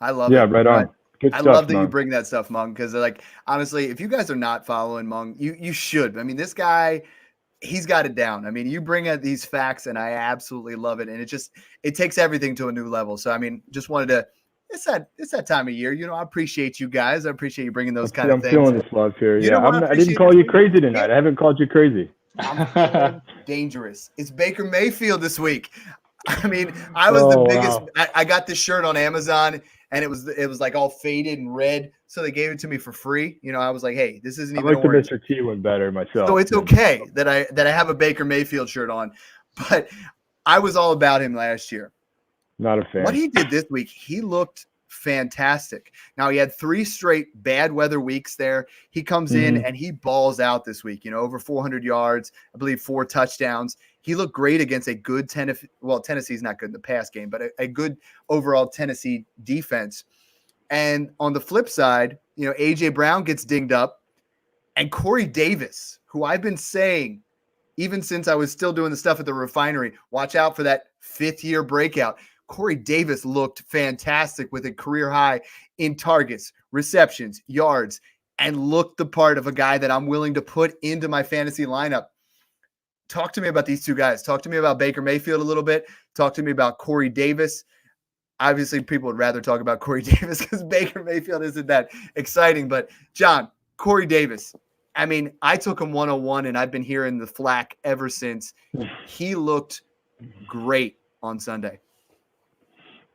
I love it. Yeah, right on. Good I stuff, love that Mung. you bring that stuff, Mung, because like honestly, if you guys are not following Mung, you should. I mean, this guy, he's got it down. I mean, you bring out these facts, and I absolutely love it. And it takes everything to a new level. So I mean, just wanted to. It's that time of year. I appreciate you guys. I appreciate you bringing those kind of things. I'm feeling this love here. I didn't call you crazy tonight. I haven't called you crazy. I'm feeling dangerous. It's Baker Mayfield this week. I mean, I was the biggest. Wow. I got this shirt on Amazon, and it was like all faded and red, so they gave it to me for free. I was like, hey, this isn't even. I like orange. the Mr. T one better myself. So it's okay that I have a Baker Mayfield shirt on, but I was all about him last year. Not a fan. What he did this week, he looked fantastic. Now, he had 3 straight bad weather weeks there. He comes in and he balls out this week, over 400 yards, I believe 4 touchdowns. He looked great against a good Tennessee. Well, Tennessee's not good in the pass game, but a good overall Tennessee defense. And on the flip side, A.J. Brown gets dinged up, and Corey Davis, who I've been saying even since I was still doing the stuff at the refinery, watch out for that 5th-year breakout. Corey Davis looked fantastic with a career high in targets, receptions, yards, and looked the part of a guy that I'm willing to put into my fantasy lineup. Talk to me about these 2 guys. Talk to me about Baker Mayfield a little bit. Talk to me about Corey Davis. Obviously, people would rather talk about Corey Davis because Baker Mayfield isn't that exciting. But, John, Corey Davis, I mean, I took him 101, and I've been hearing the flack ever since. He looked great on Sunday.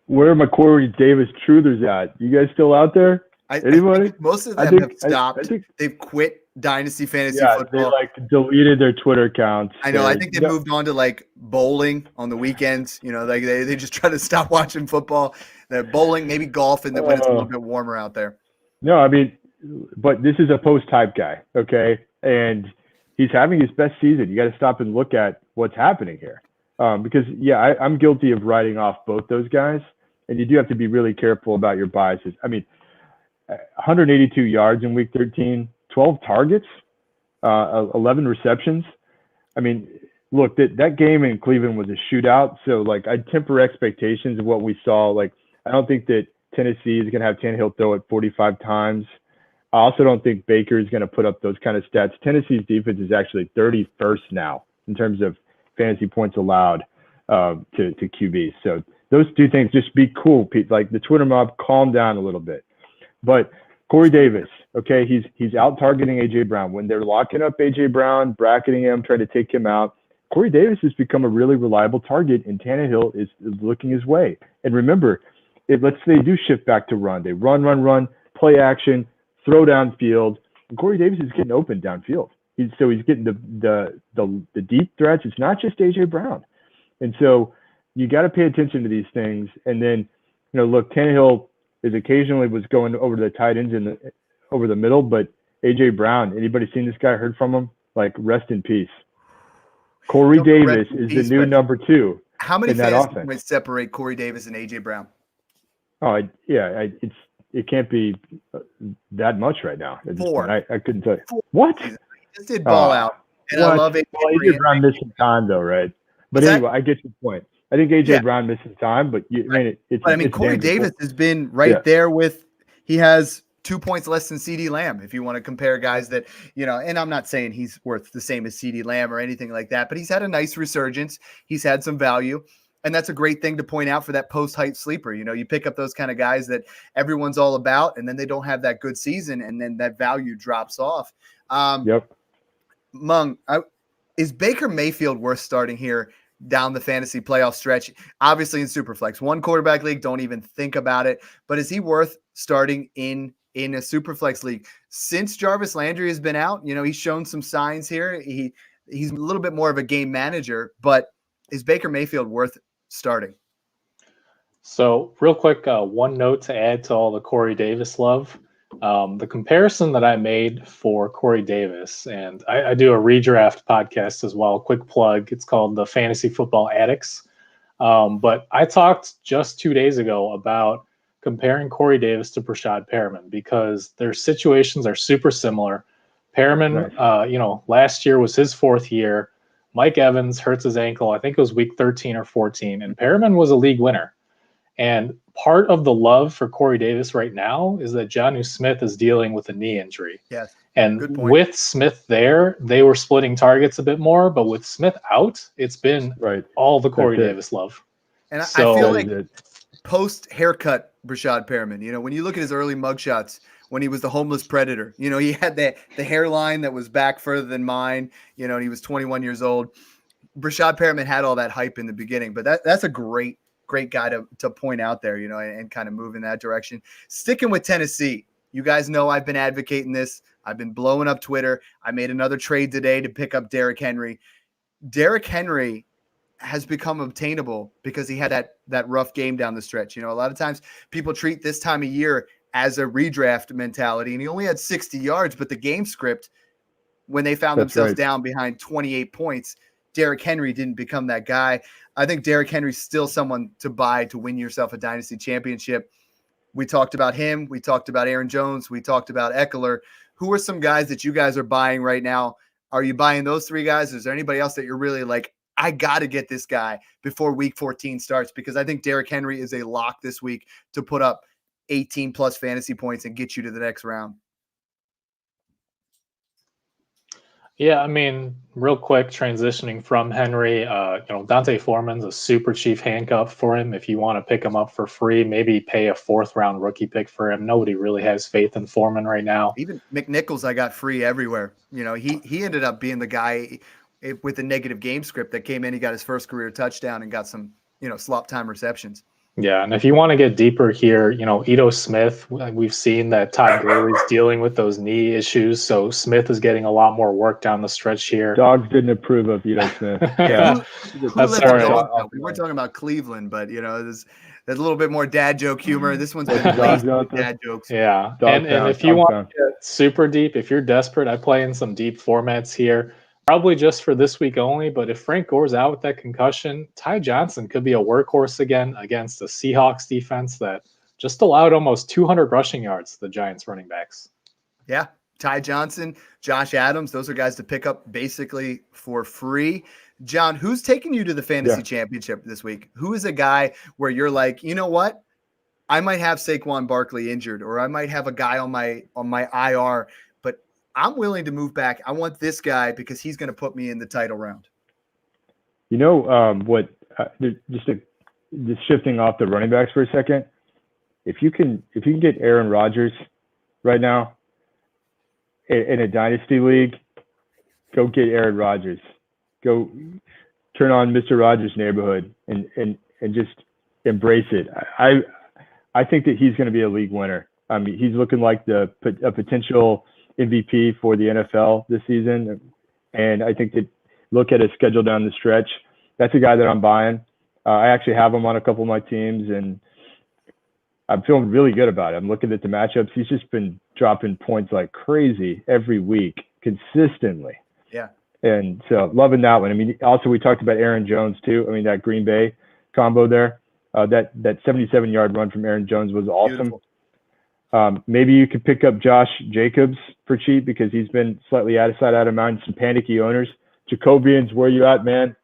Where are my Corey Davis truthers at? You guys still out there? Anybody? I think most of them have stopped. They've quit Dynasty Fantasy Football. They deleted their Twitter accounts. I know. I think they moved on to bowling on the weekends. They just try to stop watching football. They're bowling, maybe golf, and when it's a little bit warmer out there. No, I mean, but this is a post-hype guy, okay? And he's having his best season. You got to stop and look at what's happening here. Because, I'm guilty of writing off both those guys. And you do have to be really careful about your biases. I mean, 182 yards in week 13, 12 targets, 11 receptions. I mean, look, that game in Cleveland was a shootout. So, I'd temper expectations of what we saw. I don't think that Tennessee is going to have Tannehill throw it 45 times. I also don't think Baker is going to put up those kind of stats. Tennessee's defense is actually 31st now in terms of fantasy points allowed to QB. So, those 2 things, just be cool, Pete. The Twitter mob, calm down a little bit. But Corey Davis, okay, he's out targeting A.J. Brown. When they're locking up A.J. Brown, bracketing him, trying to take him out, Corey Davis has become a really reliable target, and Tannehill is looking his way. And remember, let's say they do shift back to run. They run, play action, throw downfield. And Corey Davis is getting open downfield. He's getting the deep threats. It's not just A.J. Brown. And so you got to pay attention to these things. And then, look, Tannehill occasionally was going over to the tight ends over the middle, but A.J. Brown, anybody seen this guy, heard from him? Rest in peace. Corey Davis is the new number 2. How many fans would separate Corey Davis and A.J. Brown? Oh, it can't be that much right now. 4. I couldn't tell you. 4. What? He just did ball out. And I love it. Well, A.J. Brown missed some time, though, right? But anyway, I get your point. I think A.J. Brown missed some time, but Corey Davis has been there with – he has 2 points less than CeeDee Lamb, if you want to compare guys that, and I'm not saying he's worth the same as CeeDee Lamb or anything like that, but he's had a nice resurgence. He's had some value. And that's a great thing to point out for that post-hype sleeper. You pick up those kind of guys that everyone's all about, and then they don't have that good season, and then that value drops off. Mung, is Baker Mayfield worth starting here down the fantasy playoff stretch? Obviously in Superflex. 1 quarterback league, don't even think about it. But is he worth starting in a Superflex league? Since Jarvis Landry has been out, he's shown some signs here. He's a little bit more of a game manager, but is Baker Mayfield worth starting? So real quick, 1 note to add to all the Corey Davis love. The comparison that I made for Corey Davis, and I do a redraft podcast as well, quick plug. It's called the Fantasy Football Addicts. But I talked just 2 days ago about comparing Corey Davis to Brashad Perriman because their situations are super similar. Perriman, last year was his 4th year. Mike Evans hurts his ankle. I think it was week 13 or 14, and Perriman was a league winner. And part of the love for Corey Davis right now is that Jonnu Smith is dealing with a knee injury. Yes. And with Smith there, they were splitting targets a bit more, but with Smith out, it's been all the Corey Davis love. And I feel like post-haircut Brashad Perriman, when you look at his early mugshots, when he was the homeless predator, he had the hairline that was back further than mine, and he was 21 years old. Brashad Perriman had all that hype in the beginning, but that's a great guy to point out there, and kind of move in that direction. Sticking with Tennessee, you guys know I've been advocating this. I've been blowing up Twitter. I made another trade today to pick up Derrick Henry. Derrick Henry has become obtainable because he had that rough game down the stretch. You know, a lot of times people treat this time of year as a redraft mentality, and he only had 60 yards, but the game script, when they found themselves down behind 28 points, Derrick Henry didn't become that guy. I think Derrick Henry's still someone to buy to win yourself a dynasty championship. We talked about him. We talked about Aaron Jones. We talked about Eckler. Who are some guys that you guys are buying right now? Are you buying those three guys? Is there anybody else that you're really like, I got to get this guy before week 14 starts? Because I think Derrick Henry is a lock this week to put up 18 plus fantasy points and get you to the next round. Yeah, I mean, real quick, transitioning from Henry, Dante Foreman's a super cheap handcuff for him. If you want to pick him up for free, maybe pay a 4th round rookie pick for him. Nobody really has faith in Foreman right now. Even McNichols, I got free everywhere. You know, he ended up being the guy with a negative game script that came in. He got his first career touchdown and got some, slop time receptions. Yeah, and if you want to get deeper here, Ito Smith, we've seen that Todd Gurley's dealing with those knee issues, so Smith is getting a lot more work down the stretch here. Dogs didn't approve of Ito Smith. Yeah, that's right. We were talking about Cleveland, but there's a little bit more dad joke humor. This one's been laced with dad jokes. Yeah, and if you want to get super deep, if you're desperate, I play in some deep formats here. Probably just for this week only, but if Frank Gore's out with that concussion, Ty Johnson could be a workhorse again against the Seahawks defense that just allowed almost 200 rushing yards to the Giants running backs. Yeah, Ty Johnson, Josh Adams, those are guys to pick up basically for free. John, who's taking you to the fantasy championship this week? Who is a guy where you're like, you know what? I might have Saquon Barkley injured, or I might have a guy on my IR, I'm willing to move back. I want this guy because he's going to put me in the title round. Just shifting off the running backs for a second. If you can get Aaron Rodgers right now in a dynasty league, go get Aaron Rodgers. Go turn on Mr. Rogers' neighborhood and just embrace it. I think that he's going to be a league winner. I mean, he's looking like a potential MVP for the NFL this season. And I think that look at his schedule down the stretch. That's a guy that I'm buying. I actually have him on a couple of my teams, and I'm feeling really good about it. I'm looking at the matchups. He's just been dropping points like crazy every week, consistently. Yeah. And so loving that one. I mean, also we talked about Aaron Jones too. I mean, that Green Bay combo there, that 77-yard run from Aaron Jones was awesome. Beautiful. Maybe you could pick up Josh Jacobs for cheap because he's been slightly out of mind. Some panicky owners. Jacobians, where you at, man?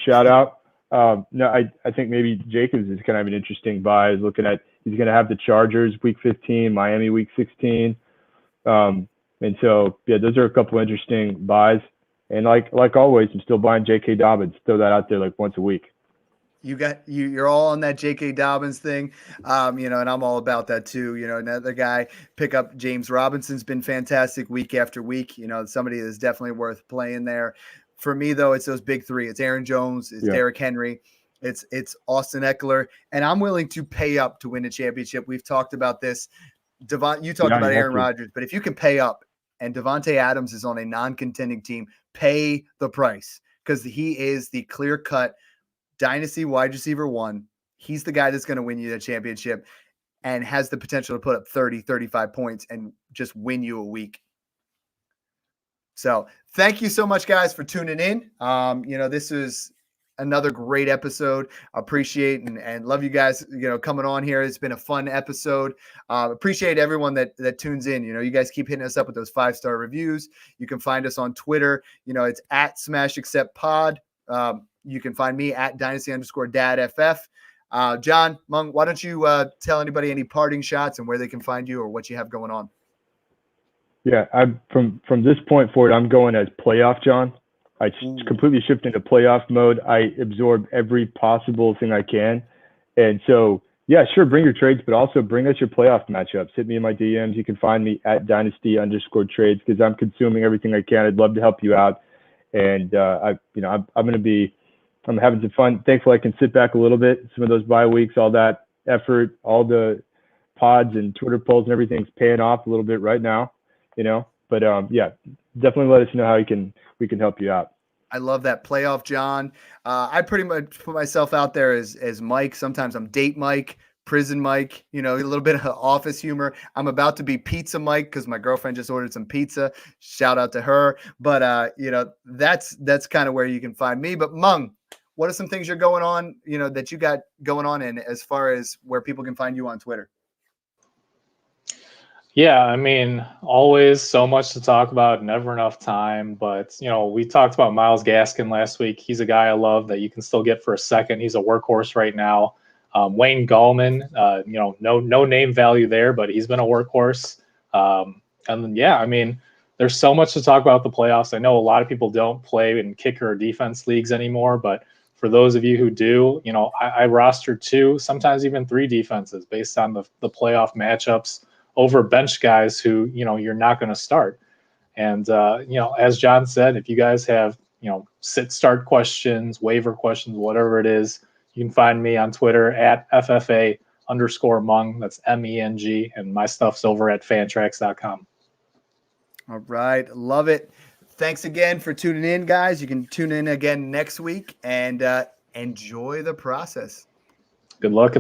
Shout out. No, I think maybe Jacobs is kind of an interesting buy. Looking at he's going to have the Chargers week 15, Miami week 16, and so those are a couple interesting buys. And like always, I'm still buying J.K. Dobbins. Throw that out there like once a week. You're all on that J.K. Dobbins thing, and I'm all about that too. Another guy, pick up James Robinson's been fantastic week after week. Somebody that's definitely worth playing there. For me, though, it's those big three. It's Aaron Jones, it's Derrick Henry, it's Austin Eckler, and I'm willing to pay up to win a championship. We've talked about this. You talked about Aaron Rodgers, but if you can pay up and Devontae Adams is on a non-contending team, pay the price because he is the clear-cut dynasty wide receiver 1. He's the guy that's going to win you the championship and has the potential to put up 30, 35 points and just win you a week. So thank you so much, guys, for tuning in. This is another great episode. Appreciate and love you guys, coming on here. It's been a fun episode. Appreciate everyone that tunes in. You guys keep hitting us up with those 5-star reviews. You can find us on Twitter. It's at Smash Accept Pod. You can find me at Dynasty_DadFF. John, Mung, why don't you tell anybody any parting shots and where they can find you or what you have going on? Yeah, from this point forward, I'm going as playoff John. I completely shift into playoff mode. I absorb every possible thing I can. And so, yeah, sure, bring your trades, but also bring us your playoff matchups. Hit me in my DMs. You can find me at Dynasty_trades because I'm consuming everything I can. I'd love to help you out. And I'm having some fun. Thankfully, I can sit back a little bit. Some of those bye weeks, all that effort, all the pods and Twitter polls and everything's paying off a little bit right now, But definitely let us know how we can help you out. I love that. Playoff John. I pretty much put myself out there as Mike. Sometimes I'm Date Mike, Prison Mike, a little bit of office humor. I'm about to be Pizza Mike because my girlfriend just ordered some pizza. Shout out to her. But, that's kind of where you can find me. But Mung, what are some things you're going on, that you got going on in as far as where people can find you on Twitter? Yeah, I mean, always so much to talk about, never enough time. But, we talked about Myles Gaskin last week. He's a guy I love that you can still get for a second. He's a workhorse right now. Wayne Gallman, no name value there, but he's been a workhorse. And then, yeah, I mean, there's so much to talk about the playoffs. I know a lot of people don't play in kicker or defense leagues anymore, but for those of you who do, I roster 2, sometimes even 3 defenses based on the playoff matchups over bench guys who, you're not going to start. And, as John said, if you guys have, sit-start questions, waiver questions, whatever it is, you can find me on Twitter at FFA_Mung. That's MENG. And my stuff's over at fantrax.com. All right. Love it. Thanks again for tuning in, guys. You can tune in again next week and enjoy the process. Good luck.